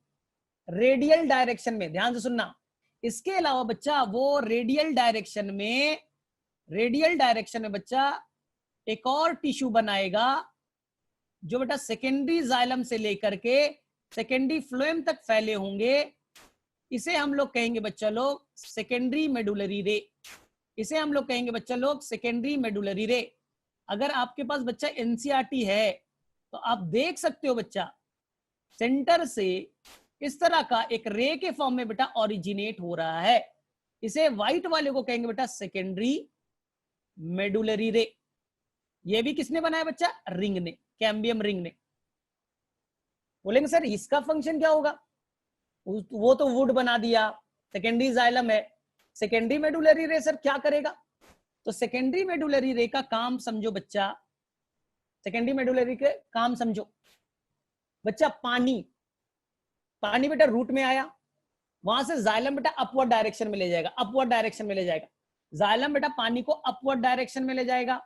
रेडियल डायरेक्शन में, ध्यान से सुनना, इसके अलावा बच्चा वो रेडियल डायरेक्शन में बच्चा एक और टिश्यू बनाएगा जो बेटा सेकेंडरी जाइलम से लेकर के सेकेंडरी फ्लोएम तक फैले होंगे। इसे हम लोग कहेंगे बच्चा लोग सेकेंडरी मेडुलरी रे। इसे हम लोग कहेंगे बच्चा लोग सेकेंडरी मेडुलरी रे। अगर आपके पास बच्चा एनसीईआरटी है तो आप देख सकते हो बच्चा सेंटर से इस तरह का एक रे के फॉर्म में बेटा ओरिजिनेट हो रहा है। इसे व्हाइट वाले को कहेंगे बेटा सेकेंडरी मेडुलरी रे। ये भी किसने बनाया बच्चा? रिंग ने, कैम्बियम रिंग ने। बोलेंगे सर इसका फंक्शन क्या होगा? वो तो वुड बना दिया, सेकेंडरी जाइलम है, सेकेंडरी मेडुलरी रे सर क्या करेगा? तो सेकेंडरी मेडुलरी रे का काम समझो बच्चा, सेकेंडरी मेडुलरी के काम समझो बच्चा। पानी बेटा रूट में आया, वहां से जाइलम बेटा अपवर्ड डायरेक्शन में ले जाएगा, जाइलम बेटा पानी को अपवर्ड डायरेक्शन में ले जाएगा,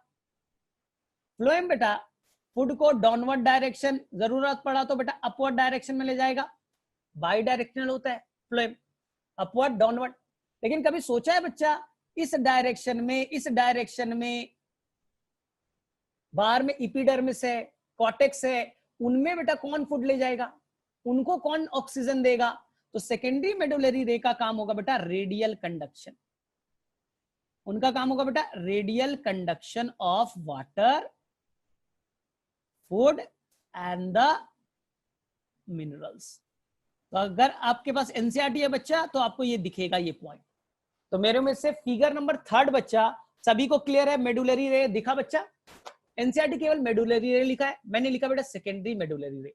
फ्लोएम बेटा फूड को डाउनवर्ड डायरेक्शन, जरूरत पड़ा तो बेटा अपवर्ड डायरेक्शन में ले जाएगा। बाई डायरेक्शनल होता है फ्लोएम, अपवर्ड डाउनवर्ड। लेकिन कभी सोचा है बच्चा इस डायरेक्शन में बाहर में इपिडर्मिस है, कॉर्टेक्स है, उनमें बेटा कौन फूड ले जाएगा? उनको कौन ऑक्सीजन देगा? तो सेकेंडरी मेडुलरी रे का काम होगा बेटा रेडियल कंडक्शन। उनका काम होगा बेटा radial conduction of water, food and the minerals. तो अगर आपके पास एनसीईआरटी है बच्चा तो आपको ये दिखेगा ये पॉइंट। तो मेरे में से फिगर नंबर 3 बच्चा सभी को क्लियर है? मेडुलरी रे दिखा बच्चा? एनसीईआरटी केवल मेडुलरी रे लिखा है, मैंने लिखा बेटा सेकेंडरी मेडुलरी रे।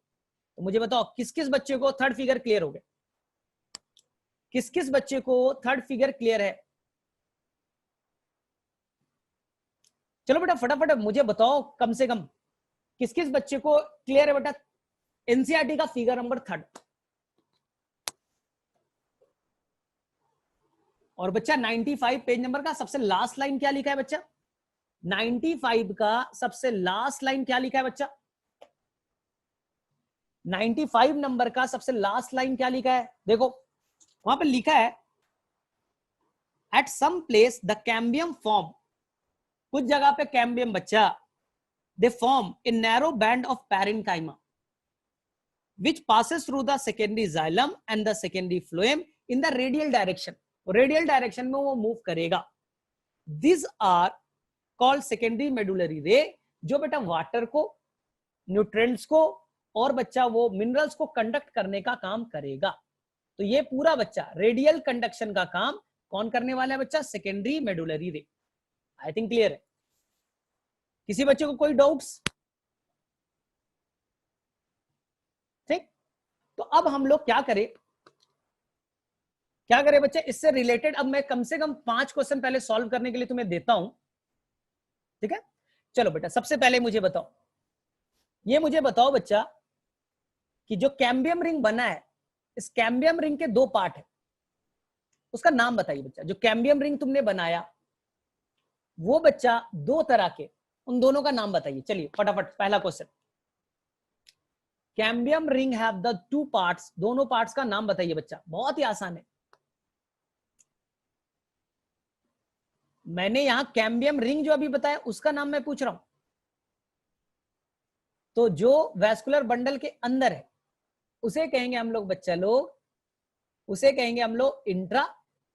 तो मुझे बताओ किस किस बच्चे को थर्ड फिगर क्लियर हो गया? किस किस बच्चे को थर्ड फिगर क्लियर है? चलो बेटा फटाफट मुझे बताओ, कम से कम किस किस बच्चे को क्लियर है बेटा एनसीईआरटी का फिगर नंबर 3? और बच्चा 95 पेज नंबर का सबसे लास्ट लाइन क्या लिखा है बच्चा? 95 का सबसे लास्ट लाइन क्या लिखा है बच्चा? 95 नंबर का सबसे लास्ट लाइन क्या लिखा है? देखो वहां पे लिखा है at some place the cambium form, कुछ जगह पे कैम्बियम बच्चा they form a narrow band of parenchyma which passes through the secondary xylem and the secondary phloem in the radial direction. Radial direction में वो मूव करेगा। These are called secondary medullary ray, जो बेटा water को, nutrients को और बच्चा वो मिनरल्स को कंडक्ट करने का काम करेगा। तो ये पूरा बच्चा रेडियल कंडक्शन का काम कौन करने वाला है बच्चा? सेकेंडरी मेडुलरी रे। आई थिंक क्लियर है। किसी बच्चे को कोई डाउट्स? ठीक, तो अब हम लोग क्या करें बच्चे, इससे रिलेटेड अब मैं कम से कम 5 क्वेश्चन पहले सॉल्व करने के लिए तुम्हें देता हूं, ठीक है। चलो बेटा, सबसे पहले मुझे बताओ बच्चा कि जो कैम्बियम रिंग बना है, इस कैम्बियम रिंग के 2 पार्ट है, उसका नाम बताइए बच्चा। जो कैम्बियम रिंग तुमने बनाया वो बच्चा 2 तरह के, उन दोनों का नाम बताइए। चलिए फटाफट पहला question, cambium ring have the 2 parts, दोनों पार्ट्स का नाम बताइए बच्चा। बहुत ही आसान है, मैंने यहां कैम्बियम रिंग जो अभी बताया उसका नाम मैं पूछ रहा हूं। तो जो वैस्कुलर बंडल के अंदर है उसे कहेंगे हम लोग बच्चा लोग, उसे कहेंगे हम लोग इंट्रा,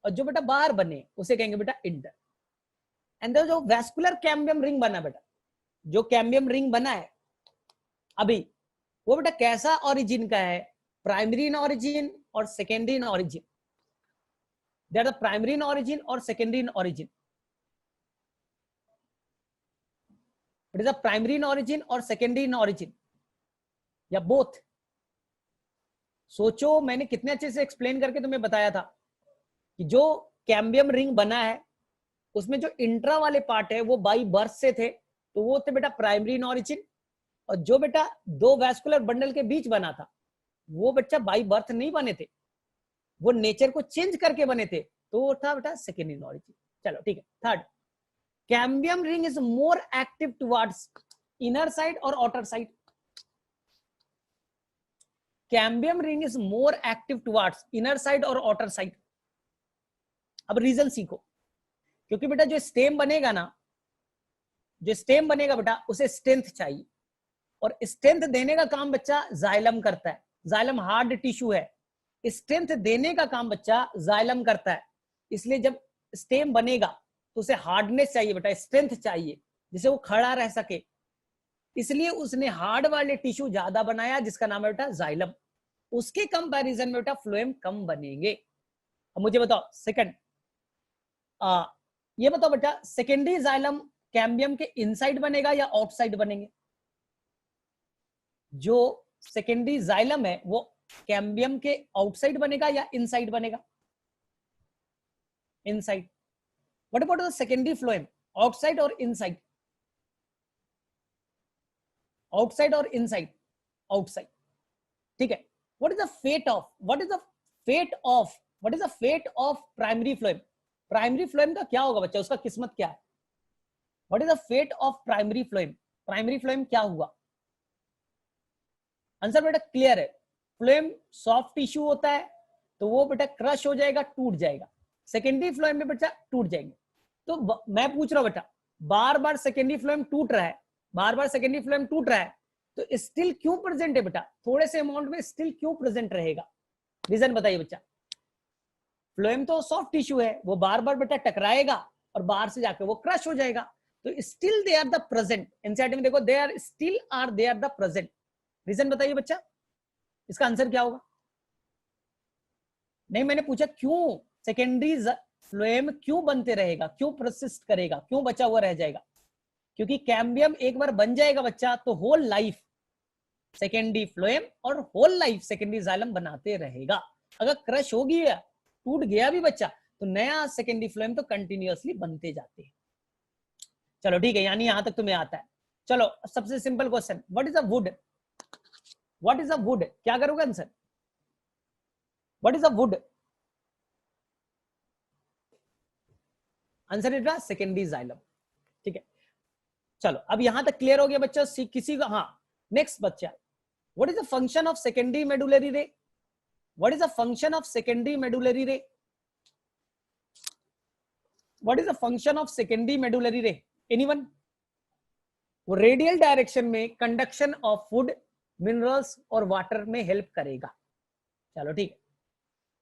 और जो बेटा बाहर बने उसे कहेंगे बेटा इंटर। एंड जो वैस्कुलर कैम्बियम रिंग बना बेटा, जो कैम्बियम रिंग बना है अभी, वो बेटा कैसा ऑरिजिन का है? प्राइमरी इन ऑरिजिन और secondary in origin. They are the primary in origin और secondary in origin. It is a primary in origin और सेकेंडरी इन ऑरिजिन, या बोथ? सोचो, मैंने कितने अच्छे से एक्सप्लेन करके तुम्हें बताया था कि जो कैम्बियम रिंग बना है उसमें जो इंट्रा वाले पार्ट है वो बाई बर्थ से थे, तो वो थे बेटा प्राइमरी इन ऑरिजिन। और जो बेटा 2 वैस्कुलर बंडल के बीच बना था वो बच्चा बाई बर्थ नहीं बने थे, वो नेचर को चेंज करके बने थे, तो वो था बेटा सेकेंडरी इन ऑरिजिन। चलो ठीक है। Third, cambium ring is more active towards inner side और outer side. Cambium ring is more active towards inner side और आउटर साइड। अब रीजन सीखो, क्योंकि बेटा जो स्टेम बनेगा ना, जो स्टेम बनेगा बेटा उसे स्ट्रेंथ चाहिए, और स्ट्रेंथ देने का काम बच्चा जाइलम करता है। जाइलम हार्ड टिश्यू है, स्ट्रेंथ देने का काम बच्चा जाइलम करता है। इसलिए जब स्टेम बनेगा तो उसे हार्डनेस चाहिए बेटा, स्ट्रेंथ चाहिए, जिसे वो खड़ा रह सके। इसलिए उसने हार्ड वाले टिश्यू ज्यादा बनाया जिसका नाम है बेटा जाइलम। उसके कंपैरिजन में बेटा फ्लोएम कम बनेंगे। अब मुझे बताओ सेकंड, ये बताओ बेटा, सेकेंडरी जाइलम कैम्बियम के इनसाइड बनेगा या आउटसाइड बनेंगे? जो सेकेंडरी जाइलम है वो कैम्बियम के आउटसाइड बनेगा या इनसाइड बनेगा? Inside. What about the secondary phloem, outside और इनसाइड? आउटसाइड और इनसाइड? आउटसाइड। ठीक है। What is the fate of primary phloem? Primary phloem का क्या होगा बच्चा, उसका किस्मत क्या है? What is the fate of primary phloem? Primary phloem क्या हुआ? आंसर बेटा क्लियर है, फ्लोएम सॉफ्ट टिश्यू होता है तो वो बेटा क्रश हो जाएगा, टूट जाएगा। सेकेंडरी फ्लोएम में बेटा टूट जाएंगे। तो मैं पूछ रहा हूं बेटा, बार बार सेकेंडरी फ्लोएम टूट रहा है, बार बार सेकेंडरी फ्लोएम टूट रहा है, तो स्टिल क्यों प्रेजेंट है बेटा? थोड़े से अमाउंट में स्टिल क्यों प्रेजेंट रहेगा? रीजन बताइए बच्चा। फ्लोएम तो सॉफ्ट टिश्यू है, वो बार बार बेटा टकराएगा और बाहर से जाकर वो क्रश हो जाएगा, तो still they are the present. NCERT में देखो, they are the present. Reason बताइए बच्चा, इसका आंसर क्या होगा? नहीं, मैंने पूछा क्यों सेकेंडरी फ्लोएम क्यों बनते रहेगा, क्यों परसिस्ट करेगा, क्यों बचा हुआ रह जाएगा? क्योंकि कैम्बियम एक बार बन जाएगा बच्चा तो होल लाइफ सेकेंडरी फ्लोएम और होल लाइफ सेकेंडरी जाइलम बनाते रहेगा। अगर क्रश हो गया, टूट गया भी बच्चा, तो नया सेकेंडरी फ्लोएम तो कंटिन्यूअसली बनते जाते हैं। चलो ठीक है, यानी यहां तक तुम्हें आता है। चलो सबसे simple question, what is a would? What is a would? क्या करोगे answer? What is a wood? Answer is secondary xylem. ठीक है, चलो अब यहां तक क्लियर हो गया बच्चा किसी का? हाँ, नेक्स्ट बच्चा, what is the function of secondary medullary ray? What is the function of secondary medullary ray? What is the function of secondary medullary ray? Anyone? वो रेडियल डायरेक्शन में कंडक्शन ऑफ फूड, मिनरल्स और water में help करेगा। चलो ठीक है,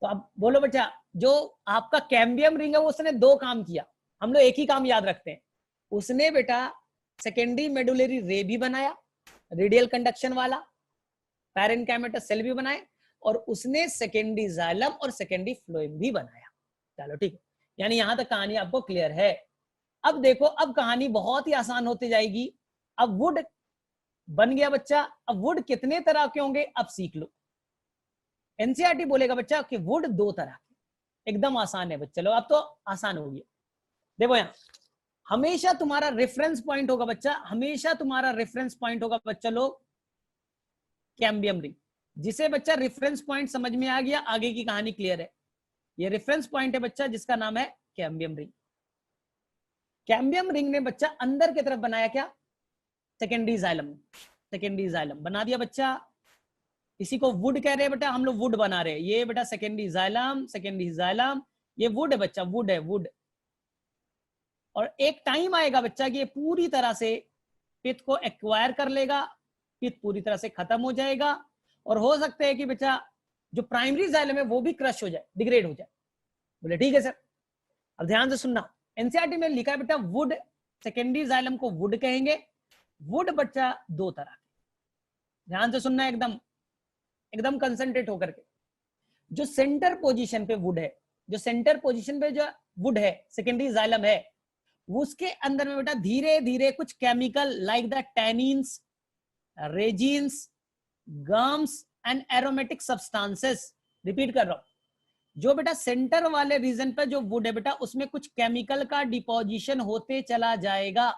तो अब बोलो बच्चा, जो आपका कैम्बियम रिंग है वो उसने 2 काम किया, हम लोग एक ही काम याद रखते हैं। उसने बेटा सेकेंडरी मेडुलरी रे भी बनाया, रेडियल कंडक्शन वाला, पैरेन्काइमेटस सेल भी बनाए, और उसने सेकेंडरी जाइलम और सेकेंडरी फ्लोएम भी बनाया। चलो ठीक है, यानी यहां तक कहानी आपको क्लियर है। अब देखो, अब कहानी बहुत ही आसान होती जाएगी। अब वुड बन गया बच्चा, अब वुड कितने तरह के होंगे अब सीख लो। एनसीईआरटी बोलेगा बच्चा कि वुड दो तरह के, एकदम आसान है बच्चा लोग, अब तो आसान हो गया। देखो यहाँ हमेशा तुम्हारा रेफरेंस पॉइंट होगा बच्चा, हमेशा तुम्हारा रेफरेंस पॉइंट होगा बच्चा लोग कैम्बियम रिंग। जिसे बच्चा रेफरेंस पॉइंट समझ में आ गया, आगे की कहानी क्लियर है। ये रेफरेंस पॉइंट है बच्चा जिसका नाम है कैम्बियम रिंग। कैम्बियम रिंग ने बच्चा अंदर की तरफ बनाया क्या, सेकेंडरी जाइलम, सेकेंडरी जाइलम बना दिया बच्चा। इसी को वुड कह रहे हैं बेटा, हम लोग वुड बना रहे हैं। ये बेटा सेकेंडरी जाइलम, सेकेंडरी जाइलम, ये वुड है बच्चा, वुड है वुड। और एक टाइम आएगा बच्चा कि ये पूरी तरह से पित्त को एक्वायर कर लेगा, पित्त पूरी तरह से खत्म हो जाएगा, और हो सकता है कि बच्चा जो प्राइमरी जाइलम है वो भी क्रश हो जाए, डिग्रेड हो जाए। बोले ठीक है सर। अब ध्यान से सुनना, एनसीईआरटी में लिखा है बेटा वुड, सेकेंडरी जाइलम को वुड कहेंगे। वुड बच्चा दो तरह के, ध्यान से सुनना, एकदम एकदम कंसंट्रेट होकर के। जो सेंटर पोजीशन पे वुड है, जो सेंटर पोजीशन पे जो वुड है, सेकेंडरी जाइलम है, उसके अंदर में बेटा धीरे धीरे कुछ chemical like the tannins, resins, gums and aromatic substances, repeat कर रहा हूं, जो बेटा सेंटर वाले रीजन पे जो वुड है बेटा, उसमें कुछ केमिकल का डिपोजिशन होते चला जाएगा।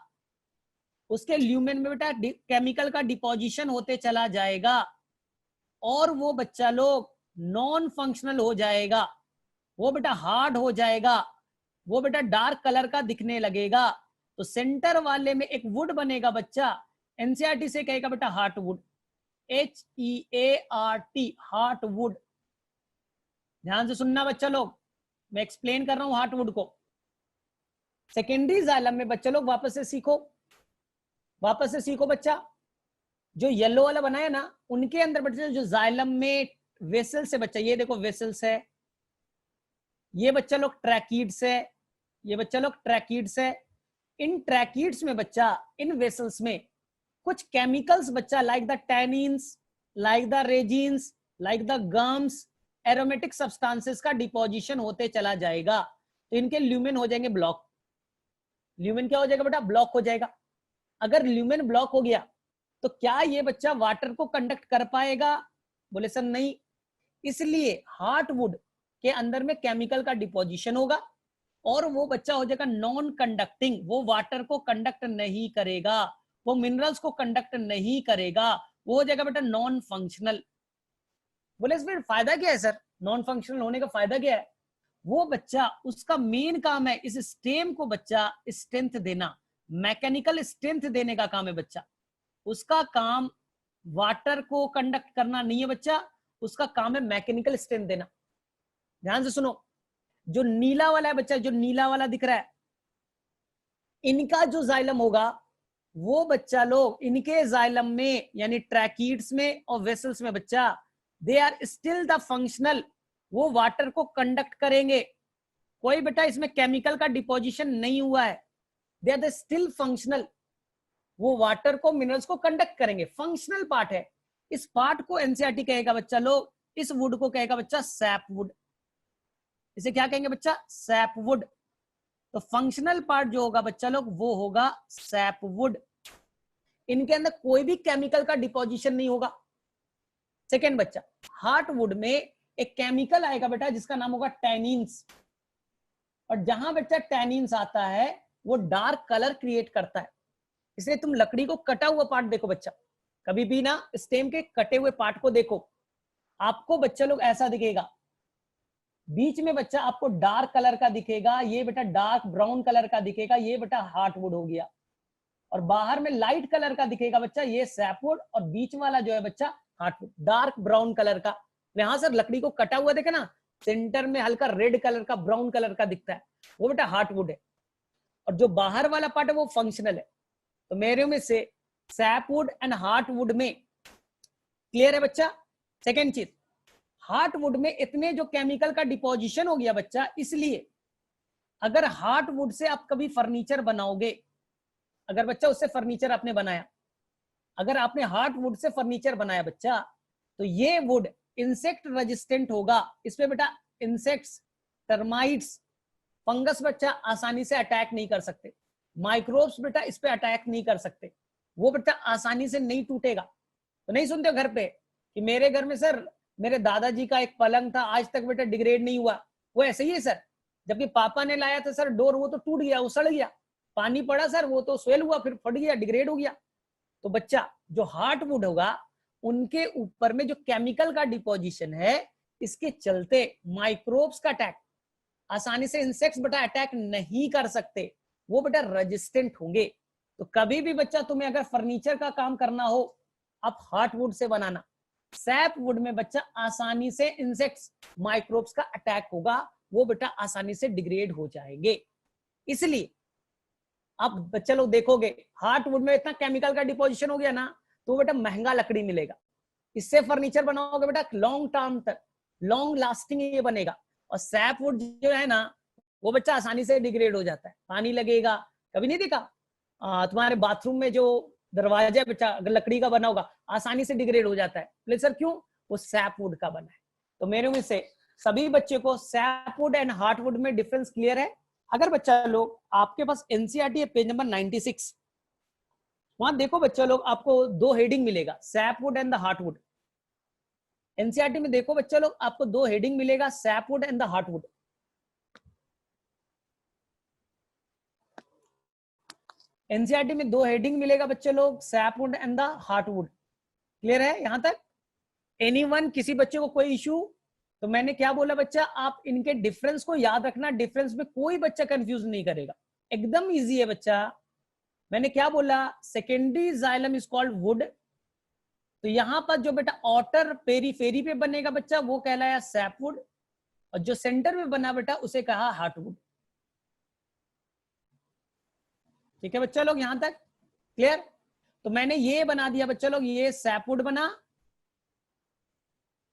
उसके ल्यूमेन में बेटा केमिकल का डिपोजिशन होते चला जाएगा, और वो बच्चा लोग नॉन फंक्शनल हो जाएगा, वो बेटा हार्ड हो जाएगा, वो बेटा डार्क कलर का दिखने लगेगा। तो सेंटर वाले में एक वुड बनेगा बच्चा, एनसीईआरटी से कहेगा बेटा heart would, HEART, heart would. ध्यान से सुनना बच्चा लोग, मैं एक्सप्लेन कर रहा हूं हार्ट वुड को। सेकेंडरी जाइलम में बच्चा लोग वापस से सीखो, वापस से सीखो बच्चा। जो येलो वाला बनाया ना, उनके अंदर बच्चा जो जाइलम में वेसल्स है बच्चा, ये देखो वेसल्स है, ये बच्चा लोग ट्रैकीड्स है, ये बच्चा लोग ट्रैकीड्स है। इन ट्रैकीड्स में बच्चा, इन वेसल्स में कुछ केमिकल्स बच्चा like the tannins, like the resins, like the gums, aromatic substances का डिपोजिशन होते चला जाएगा। तो इनके ल्यूमेन हो जाएंगे ब्लॉक। ल्यूमेन क्या हो जाएगा बेटा, ब्लॉक हो जाएगा। अगर ल्यूमेन ब्लॉक हो गया तो क्या ये बच्चा वाटर को कंडक्ट कर पाएगा? बोले सर नहीं। इसलिए हार्टवुड के अंदर में केमिकल का डिपोजिशन होगा और वो बच्चा हो जाएगा नॉन कंडक्टिंग, वो वाटर को कंडक्ट नहीं करेगा, वो मिनरल्स को कंडक्ट नहीं करेगा, वो हो जाएगा बेटा नॉन फंक्शनल। बोले इसमें फायदा क्या है सर, नॉन फंक्शनल होने का फायदा क्या है? वो बच्चा, उसका मेन काम है इस स्टेम को बच्चा स्ट्रेंथ देना, मैकेनिकल स्ट्रेंथ देने का काम है बच्चा। उसका काम वाटर को कंडक्ट करना नहीं है बच्चा, उसका काम है मैकेनिकल स्ट्रेंथ देना। ध्यान से सुनो, जो नीला वाला है बच्चा, जो नीला वाला दिख रहा है, इनका जो जाइलम होगा वो बच्चा लोग, इनके जाइलम में यानी ट्रैकीड्स में और वेसल्स में बच्चा, they are still the functional, वो वाटर को कंडक्ट करेंगे। कोई बेटा इसमें केमिकल का डिपोजिशन नहीं हुआ है, they are the still functional, वो वाटर को मिनरल्स को कंडक्ट करेंगे, फंक्शनल पार्ट है। इस पार्ट को एनसीईआरटी कहेगा बच्चा लोग, इस वुड को कहेगा बच्चा सैप वुड। इसे क्या कहेंगे बच्चा? SAP would. तो फंक्शनल पार्ट जो होगा बच्चा लोग वो होगा सैप वुड। इनके अंदर कोई भी केमिकल का डिपोजिशन नहीं होगा। सेकेंड बच्चा, हार्टवुड में एक केमिकल आएगा बेटा जिसका नाम होगा टैनिन्स, और जहां बच्चा टैनिन्स आता है वो डार्क कलर क्रिएट करता है। इसलिए तुम लकड़ी को कटा हुआ पार्ट देखो बच्चा, कभी भी ना स्टेम के कटे हुए पार्ट को देखो, आपको बच्चा लोग ऐसा दिखेगा, बीच में बच्चा आपको डार्क कलर का दिखेगा, ये बेटा डार्क ब्राउन कलर का दिखेगा, ये बेटा हार्टवुड हो गया। और बाहर में लाइट कलर का दिखेगा बच्चा, ये सैपवुड, और बीच वाला जो है बच्चा हार्टवुड, डार्क ब्राउन कलर का। यहां सर लकड़ी को कटा हुआ देखे ना, सेंटर में हल्का रेड कलर का, ब्राउन कलर का दिखता है, वो बेटा हार्टवुड है। और जो बाहर वाला पार्ट है वो फंक्शनल है। तो मेरे में से सैपवुड एंड हार्टवुड में क्लियर है बच्चा। सेकेंड चीज, हार्टवुड में इतने जो केमिकल का डिपोजिशन हो गया बच्चा, इसलिए अगर हार्टवुड से आप कभी फर्नीचर बनाओगे, अगर बच्चा उससे फर्नीचर आपने बनाया, अगर आपने हार्टवुड से फर्नीचर बनाया बच्चा, तो ये वुड इंसेक्ट रेजिस्टेंट होगा। इसमें बेटा इंसेक्ट्स, टर्माइट्स, फंगस बच्चा आसानी से अटैक नहीं कर सकते, माइक्रोब्स बेटा इस पे अटैक नहीं कर सकते, वो बेटा आसानी से नहीं टूटेगा। तो नहीं सुनते हो घर पे कि मेरे घर में सर मेरे दादाजी का एक पलंग था, आज तक बेटा डिग्रेड नहीं हुआ, वो ऐसे ही है सर। जबकि पापा ने लाया था सर डोर, वो तो टूट गया, वो सड़ गया, पानी पड़ा सर, वो तो स्वेल हुआ, फिर फट गया, डिग्रेड हो गया। तो बच्चा जो हार्टवुड होगा उनके ऊपर में जो केमिकल का डिपोजिशन है, इसके चलते माइक्रोब्स का अटैक, आसानी से इंसेक्ट्स बेटा अटैक नहीं कर सकते, वो बेटा रेजिस्टेंट होंगे। तो कभी भी बच्चा तुम्हें अगर फर्नीचर का काम करना हो, आप हार्टवुड से बनाना। सैप वुड में बच्चा आसानी से इंसेक्ट्स माइक्रोब्स का अटैक होगा, वो बेटा आसानी से डिग्रेड हो जाएंगे। इसलिए आप बच्चे लोग देखोगे हार्टवुड में इतना केमिकल का डिपोजिशन हो गया ना, तो बेटा महंगा लकड़ी मिलेगा, इससे फर्नीचर बनाओगे बेटा लॉन्ग टर्म तक, लॉन्ग लास्टिंग ये बनेगा। और सैप वुड जो है ना, वो बच्चा आसानी से डिग्रेड हो जाता है, पानी लगेगा। कभी नहीं देखा तुम्हारे बाथरूम में जो दरवाजा बच्चा अगर लकड़ी का बना होगा, आसानी से डिग्रेड हो जाता है, बोले सर क्यों? वो सैप वुड का बना है। तो मेरे में से सभी बच्चे को सैप वुड एंड हार्टवुड में डिफरेंस क्लियर है? अगर बच्चा लोग आपके पास एनसीईआरटी है पेज नंबर 96, वहां देखो बच्चा लोग आपको दो हेडिंग मिलेगा, sapwood and the heartwood. NCERT में देखो बच्चा लोग आपको दो हेडिंग मिलेगा, sapwood and the heartwood. NCERT में दो हेडिंग मिलेगा बच्चे लोग, sapwood and the heartwood. Clear है यहां तक? एनीवन, किसी बच्चे को कोई इशू? तो मैंने क्या बोला बच्चा, आप इनके डिफरेंस को याद रखना, डिफरेंस में कोई बच्चा कंफ्यूज नहीं करेगा, एकदम इजी है बच्चा। मैंने क्या बोला, secondary xylem is called would. तो यहां पर जो बेटा ऑटर पेरीफेरी पे बनेगा बच्चा, वो कहलाया सैपवुड, और जो सेंटर में बना बेटा उसे कहा हार्टवुड। ठीक है बच्चा लोग यहां तक क्लियर? तो मैंने ये बना दिया बच्चा लोग, ये सैपवुड बना,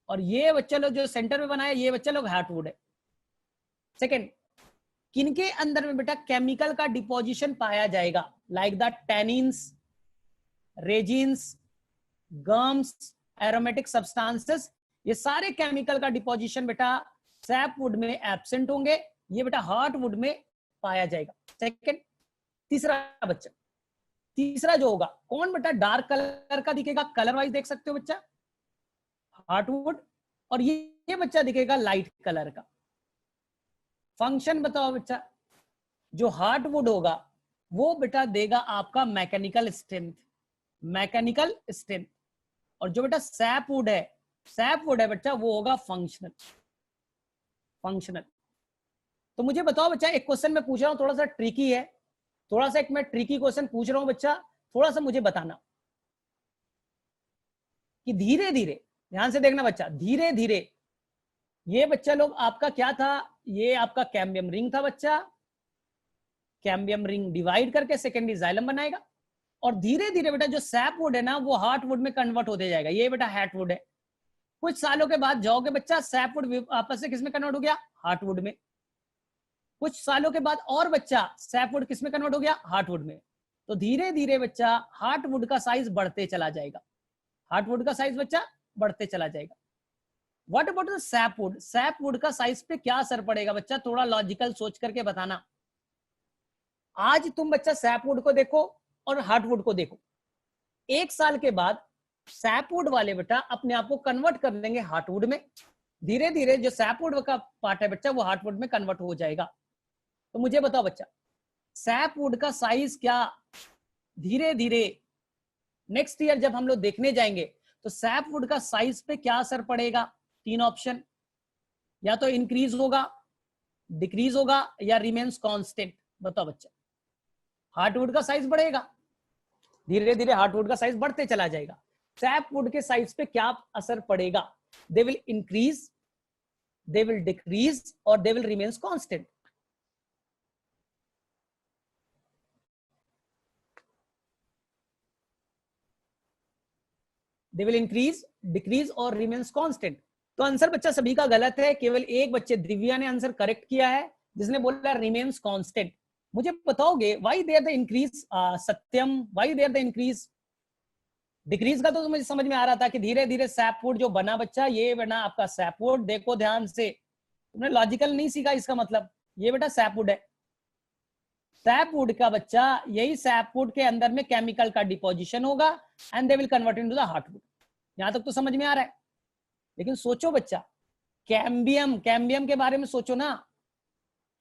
और ये बच्चा लोग जो सेंटर में बनाया ये बच्चा लोग हार्टवुड है। सेकेंड, किनके अंदर में बेटा केमिकल का डिपोजिशन पाया जाएगा, like the tannins, resins, gums, aromatic substances, ये सारे केमिकल का डिपोजिशन बेटा सैपवुड में एब्सेंट होंगे, ये बेटा हार्टवुड में पाया जाएगा। सेकंड, तीसरा बच्चा, तीसरा जो होगा कौन बेटा डार्क कलर का दिखेगा, कलर वाइज देख सकते हो बच्चा, हार्टवुड, और ये बच्चा दिखेगा लाइट कलर का। फंक्शन बताओ बच्चा, जो हार्टवुड होगा वो बेटा देगा आपका मैकेनिकल स्ट्रेंथ, मैकेनिकल स्ट्रेंथ, और जो बेटा सैपवुड है, सैपवुड है बच्चा, वो होगा फंक्शनल, फंक्शनल। तो मुझे बताओ बच्चा, एक क्वेश्चन मैं पूछ रहा हूं, थोड़ा सा ट्रिकी है, थोड़ा सा एक मैं ट्रिकी क्वेश्चन पूछ रहा हूं बच्चा, थोड़ा सा मुझे बताना कि धीरे धीरे, ध्यान से देखना बच्चा, धीरे धीरे ये बच्चा लोग आपका क्या था, ये आपका कैम्बियम रिंग था बच्चा, कैम्बियम रिंग डिवाइड करके सेकेंडरी जाइलम बनाएगा, और धीरे धीरे बेटा जो सैपवुड है ना वो हार्टवुड में कन्वर्ट होते जाएगा, ये बेटा हार्टवुड है। कुछ सालों के बाद जाओगे बच्चा, सैपवुड आपस से किसमें कन्वर्ट हो गया, हार्टवुड में। कुछ सालों के बाद और बच्चा सैपवुड किसमें कन्वर्ट हो गया, हार्टवुड में। तो धीरे धीरे बच्चा हार्टवुड का साइज बढ़ते चला जाएगा, हार्टवुड का साइज बच्चा बढ़ते चला जाएगा। What about the sapwood, sapwood का साइज पे क्या असर पड़ेगा बच्चा, थोड़ा लॉजिकल सोच करके बताना। आज तुम बच्चा सैपवुड को देखो और हार्टवुड को देखो, एक साल के बाद सैपवुड वाले बेटा अपने आप को कन्वर्ट कर देंगे हार्टवुड में, धीरे धीरे जो सैपवुड का पार्ट है बच्चा वो हार्टवुड में कन्वर्ट हो जाएगा। तो मुझे बताओ बच्चा, सैपवुड का साइज क्या धीरे धीरे नेक्स्ट ईयर जब हम लोग देखने जाएंगे तो सैपवुड का साइज पे क्या असर पड़ेगा? तीन ऑप्शन, या तो इंक्रीज होगा, डिक्रीज होगा, या रिमेन्स कांस्टेंट। बताओ बच्चा, हार्टवुड का साइज बढ़ेगा, धीरे धीरे हार्टवुड का साइज बढ़ते चला जाएगा, सैपवुड के साइज पे क्या असर पड़ेगा? They will increase, they will decrease, और they will remains constant. They will increase, decrease और रिमेन्स कांस्टेंट। तो आंसर बच्चा सभी का गलत है, केवल एक बच्चे दिव्या ने आंसर करेक्ट किया है, जिसने बोला रिमेन्स कांस्टेंट। मुझे बताओगे why there the increase, Satyam why there the increase? Decrease का तो मुझे समझ में आ रहा था कि धीरे धीरे सैपवुड जो बना बच्चा, ये बना आपका सैपवुड। देखो ध्यान से, तुमने लॉजिकल नहीं सीखा, इसका मतलब ये बेटा सैपवुड है, सैपवुड का बच्चा, यही सैपवुड के अंदर में केमिकल का डिपोजिशन होगा and they will convert into the heartwood. यहां तक तो समझ में आ रहा है? लेकिन सोचो बच्चा, कैम्बियम, कैम्बियम के बारे में सोचो ना।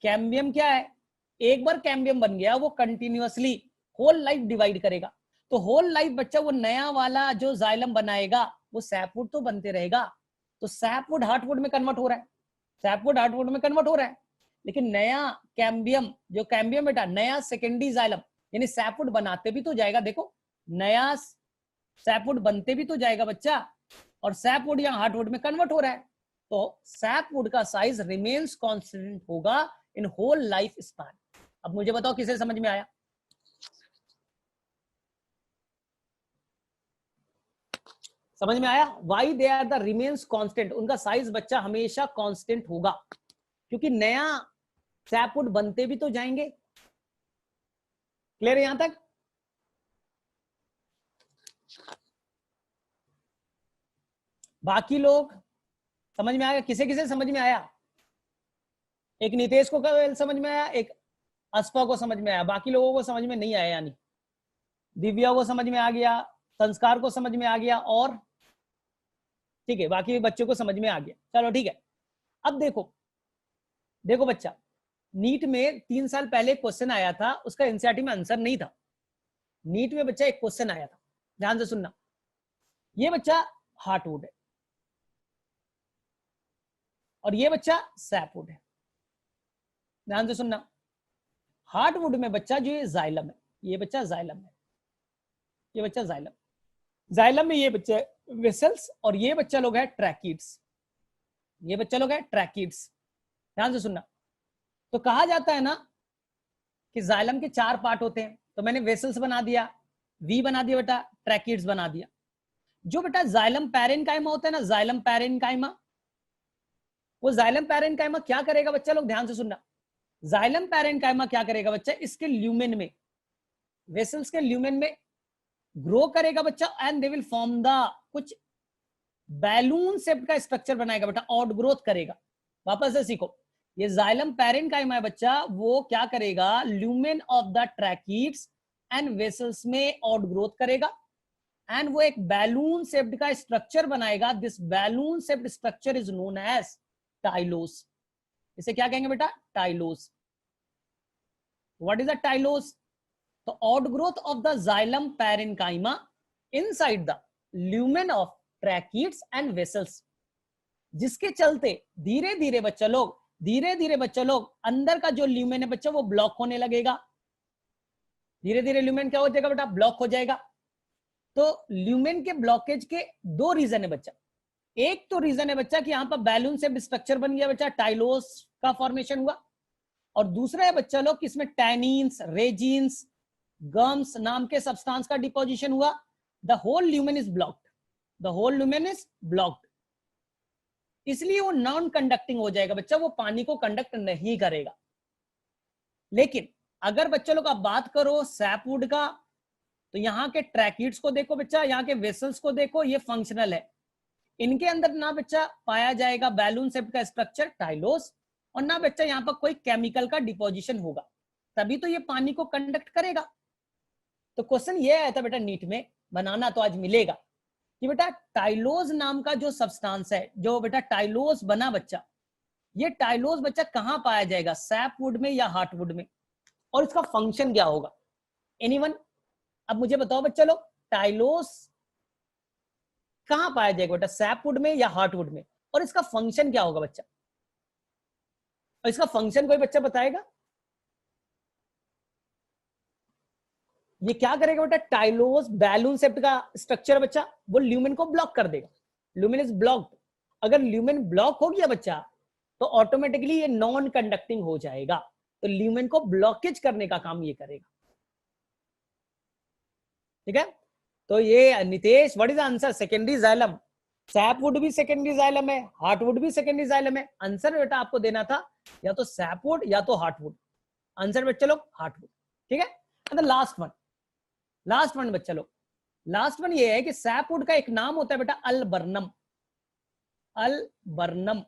कैम्बियम क्या है? एक बार कैम्बियम बन गया वो कंटिन्यूअसली होल लाइफ डिवाइड करेगा। तो होल लाइफ बच्चा वो नया वाला जो जाइलम बनाएगा वो सैपवुड तो बनते रहेगा। तो सैपवुड हार्टवुड में कन्वर्ट हो रहा है, सैपवुड हार्टवुड में कन्वर्ट हो रहा है। लेकिन नया कैम्बियम, जो कैम्बियम बेटा नया सेकेंडरी जाइलम, यानी सैपवुड बनाते भी तो जाएगा। देखो नया सैपवुड बनते भी तो जाएगा बच्चा, और सैपवुड या हार्टवुड में कन्वर्ट हो रहा है। तो सैपवुड का साइज रिमेन्स कांस्टेंट होगा इन होल लाइफ स्पैन। अब मुझे बताओ किसे समझ में आया? समझ में आया? Why they are the remains constant, उनका साइज बच्चा हमेशा कांस्टेंट होगा, क्योंकि नया सैपवुड बनते भी तो जाएंगे। क्लियर है यहां तक? बाकी लोग समझ में आया? किसे किसे समझ में आया? एक नितेश को समझ में आया, एक अस्फा को समझ में आया, बाकी लोगों को समझ में नहीं आया। यानी दिव्या को समझ में आ गया, संस्कार को समझ में आ गया, और ठीक है बाकी बच्चों को समझ में आ गया। चलो ठीक है। अब देखो, देखो बच्चा, नीट में 3 साल पहले क्वेश्चन आया था, उसका एनसीईआरटी में आंसर नहीं था। नीट में बच्चा एक क्वेश्चन आया था, ध्यान से सुनना। ये बच्चा हार्टवुड है और ये बच्चा सैपवुड है। ध्यान से सुनना, हार्टवुड में बच्चा जो ये जाइलम है, ये बच्चा जाइलम है, ये बच्चा जाइलम, जाइलम में ये बच्चा वेसल्स, और ये बच्चा लोग है ट्रैकिड्स, ये बच्चा लोग है ट्रैकिड्स। ध्यान से सुनना। तो कहा जाता है ना कि जाइलम के 4 पार्ट होते हैं, तो मैंने वेसल्स बना दिया, वी बना दिया बेटा, ट्रैकिड्स बना दिया। जो बेटा जाइलम पैरेन्काइमा होता है ना, जाइलम पैरेन्काइमा, वो जाइलम पैरेन्काइमा क्या करेगा बच्चा लोग? ध्यान से सुनना। जाइलम पैरेन्काइमा क्या करेगा बच्चा? इसके ल्यूमेन में, वेसल्स के ल्यूमेन में ग्रो करेगा बच्चा, and they will form the कुछ बैलून शेप का स्ट्रक्चर बनाएगा बेटा, आउट ग्रोथ करेगा। वापस से सीखो, ये जाइलम पैरेन्काइमा है बच्चा, वो क्या करेगा? Lumen of the tracheids and vessels में आउट ग्रोथ करेगा, एंड वो एक बैलून शेप्ड का स्ट्रक्चर बनाएगा। This balloon shaped structure is known as tylose. इसे क्या कहेंगे बेटा? Tylose. What is a tylose? तो outgrowth of the xylem parenchyma inside the lumen of tracheids and vessels, जिसके चलते धीरे धीरे बच्चा लोग, धीरे धीरे बच्चा लोग अंदर का जो ल्यूमेन है बच्चा वो ब्लॉक होने लगेगा। धीरे धीरे ल्यूमेन क्या हो जाएगा बेटा? ब्लॉक हो जाएगा। तो ल्यूमेन के ब्लॉकेज के 2 रीजन है बच्चा। एक तो रीजन है बच्चा कि यहां पर बैलून से स्ट्रक्चर बन गया बच्चा, टाइलोस का फॉर्मेशन हुआ, और दूसरा है बच्चा लोग कि इसमें टैनिन्स, रेजिन्स, गम्स नाम के सब्सटेंस का डिपोजिशन हुआ। The whole lumen is blocked, the whole lumen is blocked, इसलिए वो नॉन कंडक्टिंग हो जाएगा बच्चा, वो पानी को कंडक्ट नहीं करेगा। लेकिन अगर बच्चा लोग आप बात करो सैपवुड का, तो यहाँ के ट्रैकिड्स को देखो बच्चा, यहाँ के वेसल्स को देखो, ये फंक्शनल है। इनके अंदर ना बच्चा पाया जाएगा बैलून शेप का स्ट्रक्चर टाइलोस, और ना बच्चा यहाँ पर कोई केमिकल का डिपोजिशन होगा, तभी तो ये पानी को कंडक्ट करेगा। तो क्वेश्चन ये आया था बेटा नीट में, बनाना तो आज मिलेगा, कि बेटा टाइलोस नाम का जो सब्सटेंस है, जो बेटा टाइलोस बना बच्चा, ये टाइलोस बच्चा कहां पाया जाएगा? सैपवुड में या हार्टवुड में? और इसका फंक्शन क्या होगा? एनीवन? अब मुझे बताओ बच्चा लोग, टाइलोस कहां पाया जाएगा बेटा? सैपवुड में या हार्टवुड में? और इसका फंक्शन क्या होगा बच्चा? और इसका फंक्शन कोई बच्चा बताएगा? ये क्या करेगा बेटा? टाइलोस बैलून शेप का स्ट्रक्चर बच्चा, वो ल्यूमेन को ब्लॉक कर देगा। Lumen is blocked. अगर ल्यूमेन ब्लॉक हो गया बच्चा, तो ऑटोमेटिकली ये नॉन कंडक्टिंग हो जाएगा, तो ल्यूमेन को ब्लॉकेज करने का काम ये करेगा। ठीक है? तो ये Nitesh, what is answer? Secondary xylem. Sapwood भी सेकेंडरी जाइलम है, हार्टवुड भी सेकेंडरी जाइलम है। आंसर बेटा आपको देना था या तो सैपवुड या तो हार्टवुड। आंसर बच्चा लोग हार्टवुड। ठीक है? And last one, last one बच्चा लोग, लास्ट वन ये है कि सैपवुड का एक नाम होता है बेटा अल्बर्नम, अल्बर्नम,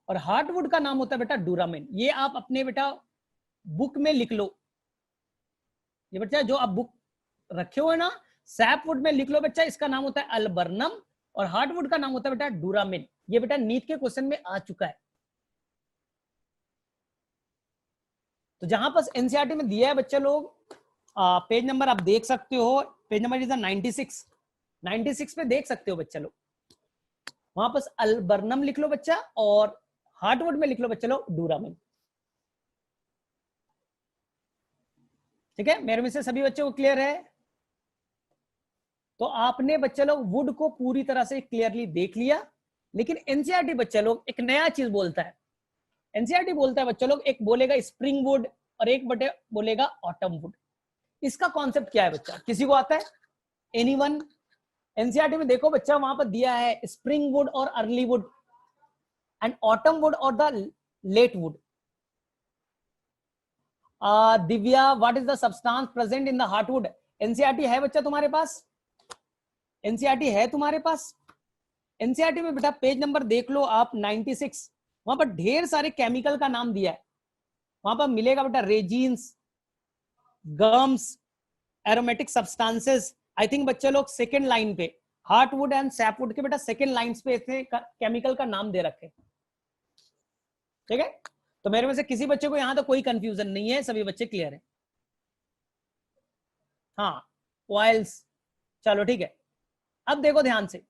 और हार्टवुड का नाम होता है बेटा डूरामेन। ये आप अपने बेटा बुक में लिख लो, ये बच्चा जो आप बुक रखे हुए ना, सैपवुड में लिख लो बच्चा, इसका नाम होता है अल्बर्नम, और हार्डवुड का नाम होता है बेटा डूरामिन। ये बेटा नीट के क्वेश्चन में आ चुका है। तो जहां पर एनसीईआरटी में दिया है बच्चे लोग, पेज नंबर आप देख सकते हो, पेज नंबर इज 96, 96 पे देख सकते हो बच्चा लोग। वहां पर अल्बर्नम लिख लो बच्चा, और हार्डवुड में लिख लो बच्चा लोग डूरामिन। ठीक है, मेरे में से सभी बच्चों को क्लियर है? तो आपने बच्चे लोग वुड को पूरी तरह से क्लियरली देख लिया। लेकिन एनसीईआरटी बच्चे लोग एक नया चीज बोलता है। एनसीईआरटी बोलता है बच्चे लोग, एक बोलेगा स्प्रिंग वुड और एक बटे बोलेगा ऑटम वुड। इसका कॉन्सेप्ट क्या है बच्चा, किसी को आता है? एनीवन? एनसीईआरटी में देखो बच्चा, वहां पर दिया है स्प्रिंग वुड और early wood and autumn wood और the late wood. Divya, what is the substance present in the hardwood? NCERT है बच्चा तुम्हारे पास? एनसीईआरटी है तुम्हारे पास? एनसीईआरटी में बेटा पेज नंबर देख लो आप 96, वहां पर ढेर सारे केमिकल का नाम दिया है। वहां पर मिलेगा बेटा resins, gums, aromatic substances. I think बच्चे लोग सेकंड लाइन पे हार्डवुड एंड सैपवुड के बेटा सेकंड लाइंस पे इतने केमिकल का नाम दे रखे। ठीक है, तो मेरे में से किसी बच्चे को यहां तो कोई कंफ्यूजन नहीं है, सभी बच्चे क्लियर है? हाँ, ऑयल्स। चलो ठीक है, अब देखो ध्यान से।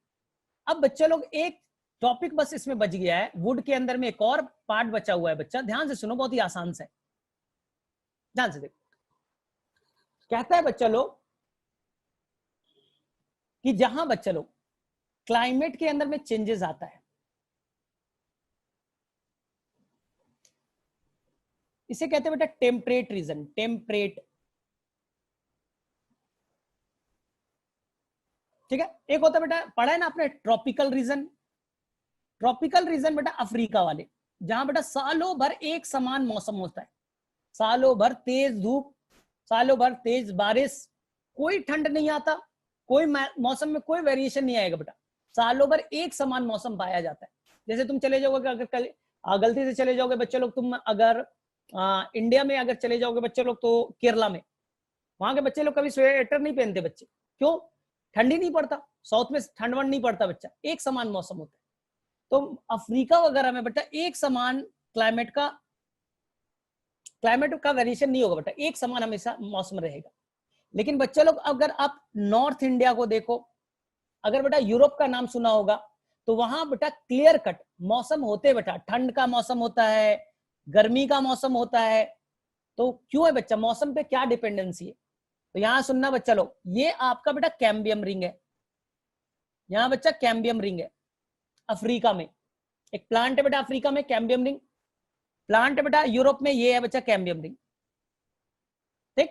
अब बच्चे लोग एक टॉपिक बस इसमें बच गया है, वुड के अंदर में एक और पार्ट बचा हुआ है बच्चा, ध्यान से सुनो, बहुत ही आसान से, ध्यान से देखो। कहता है बच्चा लोग कि जहां बच्चा लोग क्लाइमेट के अंदर में चेंजेस आता है, इसे कहते हैं बेटा टेम्परेट रीजन। टेम्परेट, ठीक है। एक होता है बेटा, पढ़ा है ना आपने, ट्रॉपिकल रीजन। ट्रॉपिकल रीजन बेटा अफ्रीका वाले, जहां बेटा सालों भर एक समान मौसम होता है, सालों भर तेज धूप, सालों भर तेज बारिश, कोई ठंड नहीं आता, कोई मौसम में कोई वेरिएशन नहीं आएगा बेटा, सालों भर एक समान मौसम पाया जाता है। जैसे तुम चले जाओगे, अगर कल गलती से चले जाओगे बच्चे लोग, तुम अगर इंडिया में अगर चले जाओगे बच्चे लोग, तो केरला में, वहां के बच्चे लोग कभी स्वेटर नहीं पहनते बच्चे, क्यों? ठंडी नहीं पड़ता, साउथ में ठंड वंड नहीं पड़ता बच्चा, एक समान मौसम होता है। तो अफ्रीका वगैरह में बेटा एक समान क्लाइमेट का वेरिएशन नहीं होगा बेटा, एक समान हमेशा मौसम रहेगा। लेकिन बच्चे लोग अगर आप नॉर्थ इंडिया को देखो, अगर बेटा यूरोप का नाम सुना होगा, तो वहां बेटा क्लियर कट मौसम होते बेटा, ठंड का मौसम होता है, गर्मी का मौसम होता है। तो क्यों है बच्चा, मौसम पे क्या डिपेंडेंसी है? तो यहां सुनना बच्चा लोग, ये आपका बेटा कैम्बियम रिंग है, यहां बच्चा कैम्बियम रिंग है। अफ्रीका में एक प्लांट है बेटा, अफ्रीका में कैम्बियम रिंग प्लांट है बेटा, यूरोप में ये है बच्चा कैम्बियम रिंग। ठीक,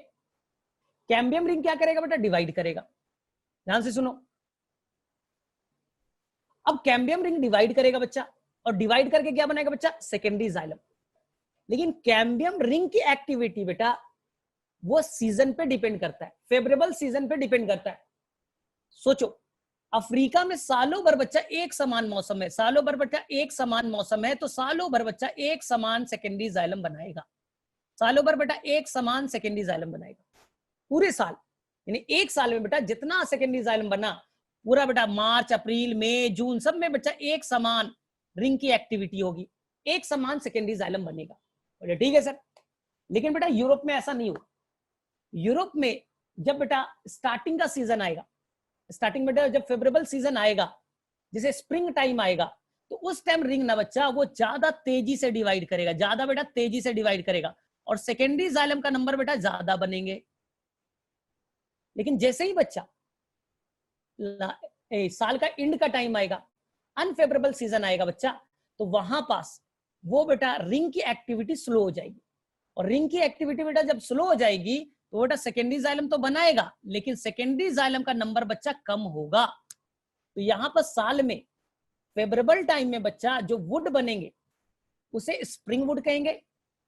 कैम्बियम रिंग क्या करेगा बेटा, डिवाइड करेगा। ध्यान से सुनो, अब कैम्बियम रिंग डिवाइड करेगा बच्चा, और डिवाइड करके क्या बनाएगा बच्चा, सेकेंडरी जाइलम। लेकिन कैम्बियम रिंग की एक्टिविटी बेटा वो सीजन पे डिपेंड करता है, फेवरेबल सीजन पे डिपेंड करता है। सोचो, अफ्रीका में सालों भर बच्चा एक समान मौसम है, सालों भर बच्चा एक समान मौसम है, तो सालों भर बच्चा एक समान सेकेंडरी जाइलम बनाएगा, सालों भर बेटा एक समान सेकेंडरी जाइलम बनाएगा पूरे साल। यानी एक साल में बेटा जितना सेकेंडरी जाइलम बना, पूरा बेटा मार्च अप्रैल मई जून सब में बच्चा एक समान रिंग की एक्टिविटी होगी, एक समान सेकेंडरी जाइलम बनेगा। बोले ठीक है सर, लेकिन बेटा यूरोप में ऐसा नहीं होगा। यूरोप में जब बेटा स्टार्टिंग का सीजन आएगा, स्टार्टिंग बेटा जब फेवरेबल सीजन आएगा, जैसे स्प्रिंग टाइम आएगा, तो उस टाइम रिंग ना बच्चा वो ज्यादा तेजी से डिवाइड करेगा, ज्यादा बेटा तेजी से डिवाइड करेगा, और सेकेंडरी जाइलम का नंबर बेटा ज्यादा बनेंगे। लेकिन जैसे ही बच्चा साल का एंड का टाइम आएगा, अनफेवरेबल सीजन आएगा बच्चा, तो वहां पास वो बेटा रिंग की एक्टिविटी स्लो हो जाएगी, और रिंग की एक्टिविटी बेटा जब स्लो हो जाएगी, तो बेटा सेकेंडरी जाइलम तो बनाएगा, लेकिन सेकेंडरी जाइलम का नंबर बच्चा कम होगा। तो यहां पर साल में फेवरेबल टाइम में बच्चा जो वुड बनेंगे उसे स्प्रिंग वुड कहेंगे,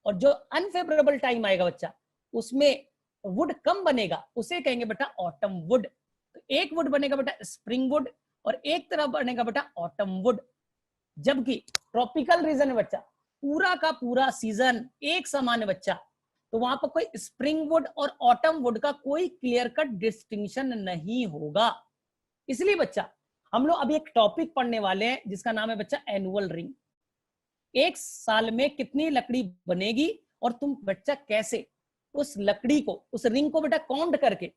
और जो अनफेवरेबल टाइम आएगा बच्चा उसमें वुड कम बनेगा, उसे कहेंगे बेटा ऑटम वुड। तो एक वुड बनेगा बेटा स्प्रिंग वुड, और एक तरफ बनेगा बेटा ऑटम वुड। जबकि ट्रॉपिकल रीजन में बच्चा पूरा का पूरा सीजन एक समान है बच्चा, तो वहां पर कोई स्प्रिंग वुड और ऑटम वुड का कोई क्लियर कट डिस्टिंक्शन नहीं होगा। इसलिए बच्चा हम लोग अभी एक टॉपिक पढ़ने वाले हैं जिसका नाम है बच्चा एनुअल रिंग। एक साल में कितनी लकड़ी बनेगी और तुम बच्चा कैसे उस लकड़ी को, उस रिंग को बेटा काउंट करके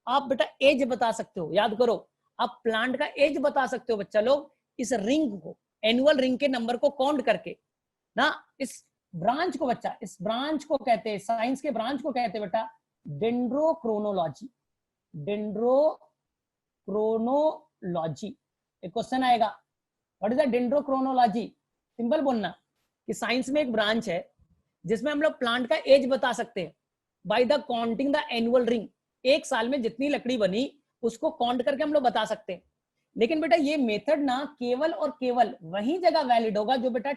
आप बेटा एज बता सकते हो। याद करो, आप प्लांट का एज बता सकते हो बच्चा लोग इस रिंग को, एनुअल रिंग के नंबर को काउंट करके ना। इस ब्रांच को बच्चा, इस ब्रांच को कहते हैं, साइंस के ब्रांच को कहते हैं बेटा डेंड्रोक्रोनोलॉजी। डेंड्रोक्रोनोलॉजी। एक क्वेश्चन आएगा, what is the dendrochronology? Simple बोलना कि साइंस में एक ब्रांच है जिसमें हम लोग प्लांट का एज बता सकते हैं by the counting the annual ring. एक साल में जितनी लकड़ी बनी उसको काउंट करके हम लोग बता सकते हैं। लेकिन बेटा ये मेथड ना केवल और केवल वही जगह वैलिड होगा जो बेटा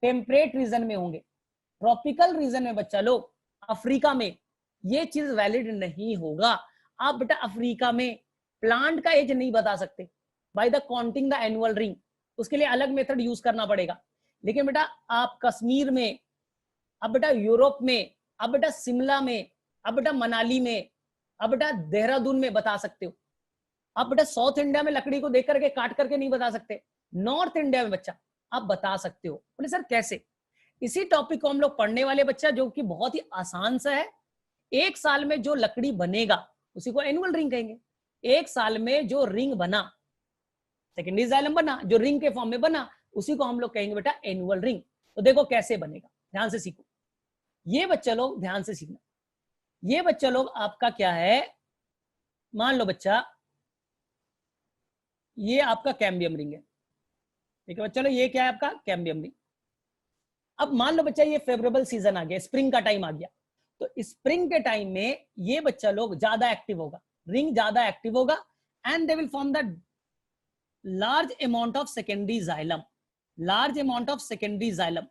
टेम्परेट रीजन में होंगे। ट्रॉपिकल रीजन में बच्चा लोग, अफ्रीका में ये चीज वैलिड नहीं होगा। आप बेटा अफ्रीका में प्लांट का एज नहीं बता सकते by the counting the annual ring, उसके लिए अलग मेथड यूज करना पड़ेगा। लेकिन बेटा आप कश्मीर में, अब बेटा यूरोप में, अब बेटा शिमला में, अब बेटा मनाली में, अब बेटा देहरादून में बता सकते हो। आप बेटा साउथ इंडिया में लकड़ी को देख करके काट करके नहीं बता सकते, नॉर्थ इंडिया में बच्चा आप बता सकते हो। बोले सर कैसे? इसी टॉपिक को हम लोग पढ़ने वाले बच्चा, जो कि बहुत ही आसान सा है। एक साल में जो लकड़ी बनेगा उसी को एनुअल रिंग कहेंगे। एक साल में जो रिंग बना, सेकेंडरी जाइलम बना, जो रिंग के फॉर्म में बना, उसी को हम लोग कहेंगे बेटा एनुअल रिंग। तो देखो कैसे बनेगा, ध्यान से सीखो। ये बच्चा लोग ध्यान से सीखना। ये बच्चा लोग आपका क्या है, मान लो बच्चा ये आपका कैम्बियम रिंग है, ठीक है बच्चा लोग, ये क्या है आपका कैम्बियम रिंग। अब मान लो बच्चा ये फेवरेबल सीजन आ गया, स्प्रिंग का टाइम आ गया, तो स्प्रिंग के टाइम में ये बच्चा लोग ज्यादा एक्टिव होगा, रिंग ज्यादा एक्टिव होगा, and they will form the large amount of secondary xylem. Large amount of secondary xylem.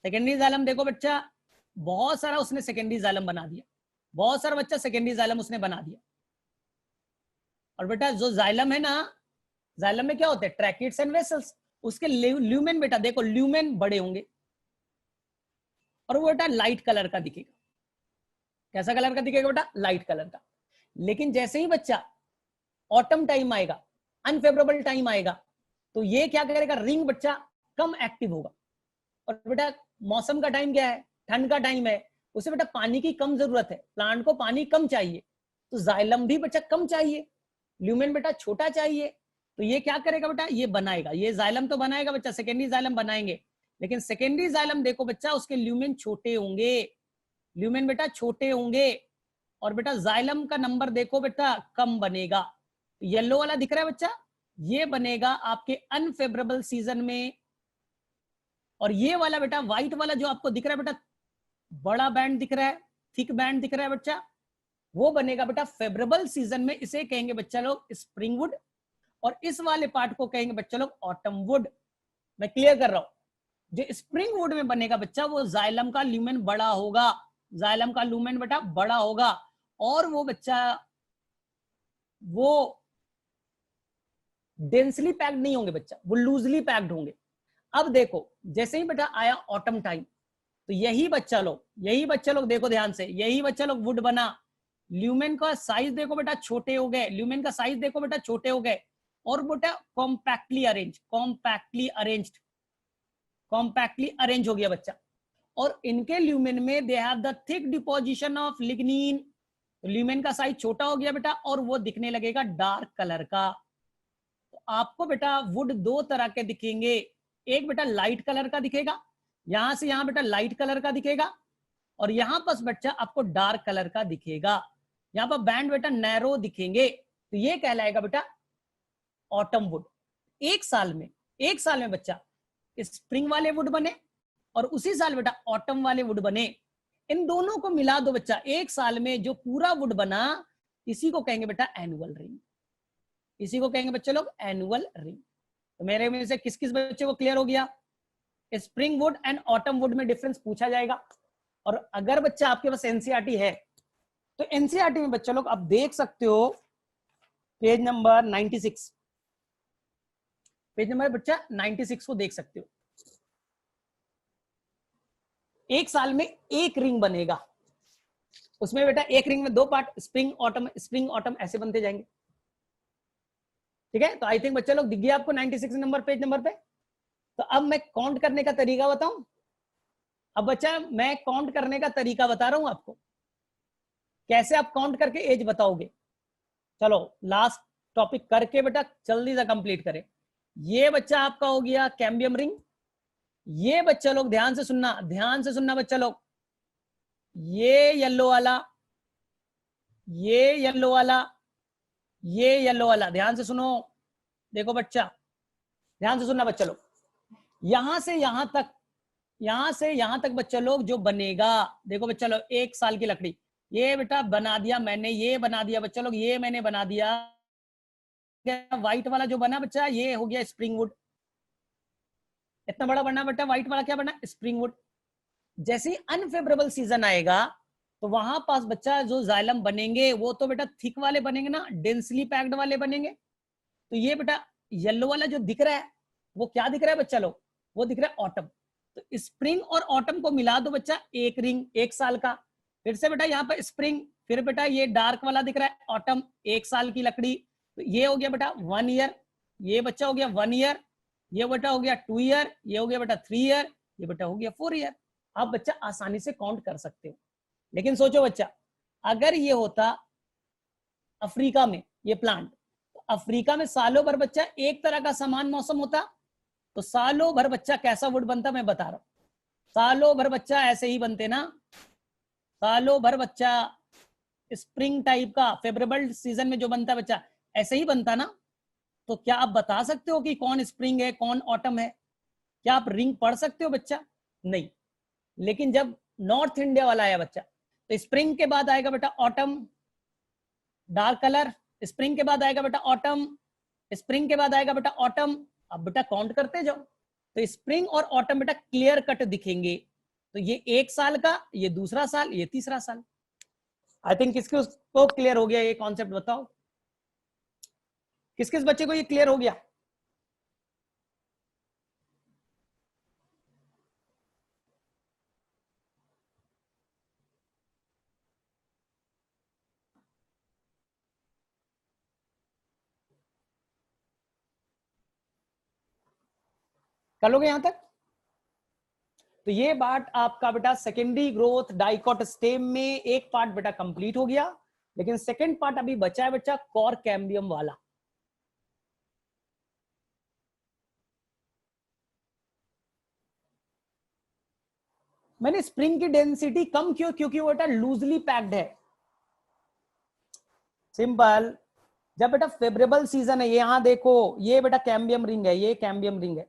Secondary xylem देखो बच्चा, बहुत सारा उसने सेकेंडरी जाइलम बना दिया, बहुत सारा बच्चा सेकेंडरी जाइलम उसने बना दिया। और बेटा जो जाइलम है ना, जाइलम में क्या होते हैं, ट्रैकिड्स एंड वेसल्स। उसके ल्यूमेन बेटा देखो, ल्यूमेन बड़े होंगे और वो बेटा लाइट कलर का दिखेगा। कैसा कलर का दिखेगा बेटा? लाइट कलर का। लेकिन जैसे ही बच्चा ऑटम टाइम आएगा, अनफेवरेबल टाइम आएगा, तो ये क्या करेगा, रिंग बच्चा कम एक्टिव होगा। और बेटा मौसम का टाइम क्या है, ठंड का टाइम है, उसे बेटा पानी की कम जरूरत है, प्लांट को पानी कम चाहिए, तो जाइलम भी बच्चा कम चाहिए, ल्यूमेन बेटा छोटा चाहिए। तो ये क्या करेगा बेटा, ये बनाएगा, ये जाइलम तो बनाएगा बच्चा, सेकेंडरी जाइलम बनाएंगे। लेकिन सेकेंडरी जाइलम देखो बच्चा, उसके ल्यूमेन छोटे होंगे, ल्यूमेन बेटा छोटे होंगे, और बेटा जाइलम का नंबर देखो बेटा कम बनेगा। येलो वाला दिख रहा है बच्चा, ये बनेगा आपके अनफेवरेबल सीजन में। और ये वाला बेटा व्हाइट वाला जो आपको दिख रहा है बेटा, बड़ा बैंड दिख रहा है, थिक बैंड दिख रहा है बच्चा, वो बनेगा बेटा फेवरेबल सीजन में। इसे कहेंगे बच्चा लोग स्प्रिंग वुड, और इस वाले पार्ट को कहेंगे बच्चा लोग ऑटम वुड। मैं क्लियर कर रहा हूं, जो स्प्रिंग वुड में बनेगा बच्चा, वो जाइलम का ल्यूमेन बड़ा होगा, जाइलम का ल्यूमेन बेटा बड़ा होगा, और वो बच्चा वो डेंसली पैक्ड नहीं होंगे बच्चा, वो लूजली पैक्ड होंगे। अब देखो जैसे ही बेटा आया ऑटम टाइम, तो यही बच्चा लोग देखो ध्यान से, यही बच्चा लोग वुड बना, ल्यूमेन का साइज देखो बेटा छोटे हो गए, ल्यूमेन का साइज देखो बेटा छोटे हो गए, और बेटा कॉम्पैक्टली अरेंज हो गया बच्चा। और इनके ल्यूमेन में they have the thick deposition of lignin, lumen का साइज छोटा हो गया बेटा, और वो दिखने लगेगा डार्क कलर का। तो आपको बेटा वुड दो तरह के दिखेंगे, एक बेटा लाइट कलर का दिखेगा, यहां से यहां बेटा लाइट कलर का दिखेगा, और यहां पर बच्चा आपको डार्क कलर का दिखेगा, यहां पर बैंड बेटा नैरो दिखेंगे। तो ये कहलाएगा बेटा ऑटम वुड। एक साल में बच्चा स्प्रिंग वाले वुड बने, और उसी साल बेटा ऑटम वाले वुड बने। इन दोनों को मिला दो बच्चा, एक साल में जो पूरा वुड बना, इसी को कहेंगे बेटा एनुअल रिंग, इसी को कहेंगे बच्चे लोग एनुअल रिंग। तो मेरे में से किस किस बच्चे को क्लियर हो गया? Spring would and autumn would में डिफरेंस पूछा जाएगा। और अगर बच्चा आपके पास एनसीईआरटी है, तो एनसीईआरटी में बच्चा लोग आप देख सकते हो पेज नंबर 96, पेज नंबर बच्चा 96 को देख सकते हो। एक साल में एक रिंग बनेगा, उसमें बेटा एक रिंग में दो पार्ट, स्प्रिंग ऑटम ऐसे बनते जाएंगे। ठीक है, तो आई थिंक बच्चे लोग दिख गया आपको 96 नंबर पेज नंबर पे। तो अब मैं काउंट करने का तरीका बताऊं। अब बच्चा मैं काउंट करने का तरीका बता रहा हूं आपको, कैसे आप काउंट करके एज बताओगे। चलो लास्ट टॉपिक करके बेटा जल्दी से कंप्लीट करें। ये बच्चा आपका हो गया कैम्बियम रिंग। ये बच्चा लोग ध्यान से सुनना, ध्यान से सुनना बच्चा लोग, ये येलो वाला, ये येलो वाला, ये येलो वाला, ध्यान से सुनो। देखो बच्चा, ध्यान से सुनना बच्चा लोग, यहां से यहां तक, यहां से यहां तक बच्चा लोग जो बनेगा, देखो बच्चा लोग 1 साल की लकड़ी, ये बेटा बना दिया मैंने, ये बना दिया बच्चा लोग, ये मैंने बना दिया। व्हाइट वाला जो बना बच्चा, ये हो गया स्प्रिंग वुड। इतना बड़ा बना बेटा, व्हाइट वाला क्या बना, स्प्रिंग वुड। जैसे ही अनफेवरेबल सीजन आएगा तो वहां पास बच्चा जो जाइलम बनेंगे वो तो बेटा थिक वाले बनेंगे ना, डेंसली पैक्ड वाले बनेंगे। तो ये बेटा येलो वाला जो दिख रहा है वो क्या दिख रहा है बच्चा लोग, वो दिख रहा है ऑटम। तो स्प्रिंग और ऑटम को मिला दो बच्चा, एक रिंग 1 साल का। फिर से बेटा यहाँ पर स्प्रिंग, फिर बेटा ये डार्क वाला दिख रहा है ऑटम, 1 साल की लकड़ी। तो ये हो गया बेटा 1 ईयर, ये बच्चा हो गया 1 ईयर, ये बेटा हो गया 2 ईयर, ये हो गया बेटा 3 ईयर, ये बेटा हो गया 4 ईयर। आप बच्चा आसानी से काउंट कर सकते हो। लेकिन सोचो बच्चा, अगर ये होता अफ्रीका में ये प्लांट, तो अफ्रीका में सालों भर बच्चा एक तरह का समान मौसम होता, तो सालों भर बच्चा कैसा वुड बनता मैं बता रहा हूं। सालों भर बच्चा ऐसे ही बनते ना, सालों भर बच्चा स्प्रिंग टाइप का फेवरेबल सीजन में जो बनता है बच्चा ऐसे ही बनता ना। तो क्या आप बता सकते हो कि कौन स्प्रिंग है कौन ऑटम है? क्या आप रिंग पढ़ सकते हो बच्चा? नहीं। लेकिन जब नॉर्थ इंडिया वाला आया बच्चा, तो स्प्रिंग के बाद आएगा बेटा ऑटम डार्क कलर, स्प्रिंग के बाद आएगा बेटा ऑटम, स्प्रिंग के बाद आएगा बेटा ऑटम। अब बेटा काउंट करते जाओ, तो स्प्रिंग और ऑटम बेटा क्लियर कट दिखेंगे। तो ये 1 साल का, ये दूसरा साल, ये तीसरा साल। आई थिंक किसको क्लियर हो गया ये कॉन्सेप्ट बताओ, किस किस बच्चे को ये क्लियर हो गया? कर लोगे यहां तक? तो ये पार्ट आपका बेटा सेकेंडरी ग्रोथ डाइकोट स्टेम में एक पार्ट बेटा कंप्लीट हो गया। लेकिन सेकेंड पार्ट अभी बचा है बच्चा कोर कैम्बियम वाला। मैंने स्प्रिंग की डेंसिटी कम क्यों, क्योंकि वो बेटा लूजली पैक्ड है। सिंपल। जब बेटा फेवरेबल सीजन है, यहां देखो ये बेटा कैम्बियम रिंग है, ये कैम्बियम रिंग है,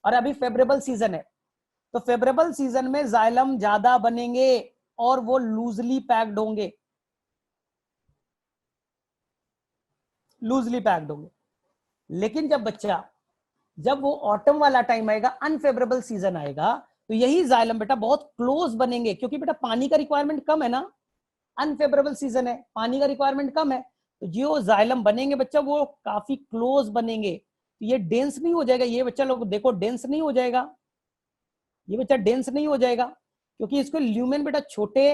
और अभी फेवरेबल सीजन है। तो फेवरेबल सीजन में जाइलम ज्यादा बनेंगे और वो लूजली पैक्ड होंगे, लूजली पैक्ड होंगे। लेकिन जब बच्चा, जब वो ऑटम वाला टाइम आएगा, अनफेवरेबल सीजन आएगा, तो यही जाइलम बेटा बहुत क्लोज बनेंगे, क्योंकि बेटा पानी का रिक्वायरमेंट कम है ना, अनफेवरेबल सीजन है, पानी का रिक्वायरमेंट कम है। तो जो जाइलम बनेंगे बच्चा वो काफी क्लोज बनेंगे। तो ये डेंस नहीं हो जाएगा, ये बच्चा लोग देखो डेंस नहीं हो जाएगा, ये बच्चा डेंस नहीं हो जाएगा, क्योंकि इसको ल्यूमेन बेटा छोटे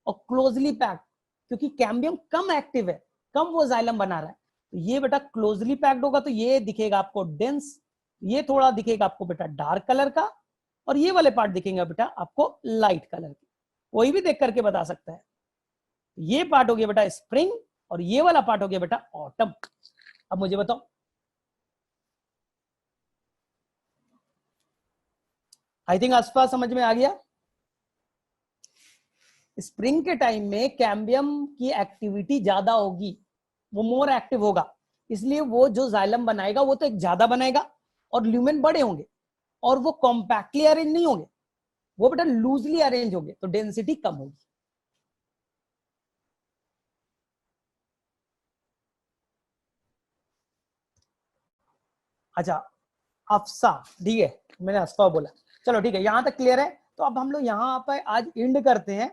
और क्लोजली पैक्ड, क्योंकि कैम्बियम कम एक्टिव है, कम वो जाइलम बना रहा है। तो ये बेटा क्लोजली पैक्ड होगा, तो ये दिखेगा आपको डेंस, ये थोड़ा दिखेगा आपको बेटा डार्क कलर का, और ये वाले पार्ट दिखेंगे बेटा आपको लाइट कलर के। कोई भी देख करके बता सकता है। ये पार्ट हो गया बेटा स्प्रिंग, और ये वाला पार्ट हो गया बेटा ऑटम। अब मुझे बताओ, आई थिंक आसपास समझ में आ गया। स्प्रिंग के टाइम में कैम्बियम की एक्टिविटी ज्यादा होगी, वो मोर एक्टिव होगा, इसलिए वो जो जाइलम बनाएगा वो तो एक ज्यादा बनाएगा, और ल्यूमेन बड़े होंगे, और वो कॉम्पैक्टली अरेंज नहीं होंगे, वो बेटा लूजली अरेंज होंगे, तो डेंसिटी कम होगी। अच्छा, अफसा, ठीक है, मैंने अफसा बोला, चलो ठीक है, यहां तक क्लियर है। तो अब हम लोग यहाँ पे आज एंड करते हैं।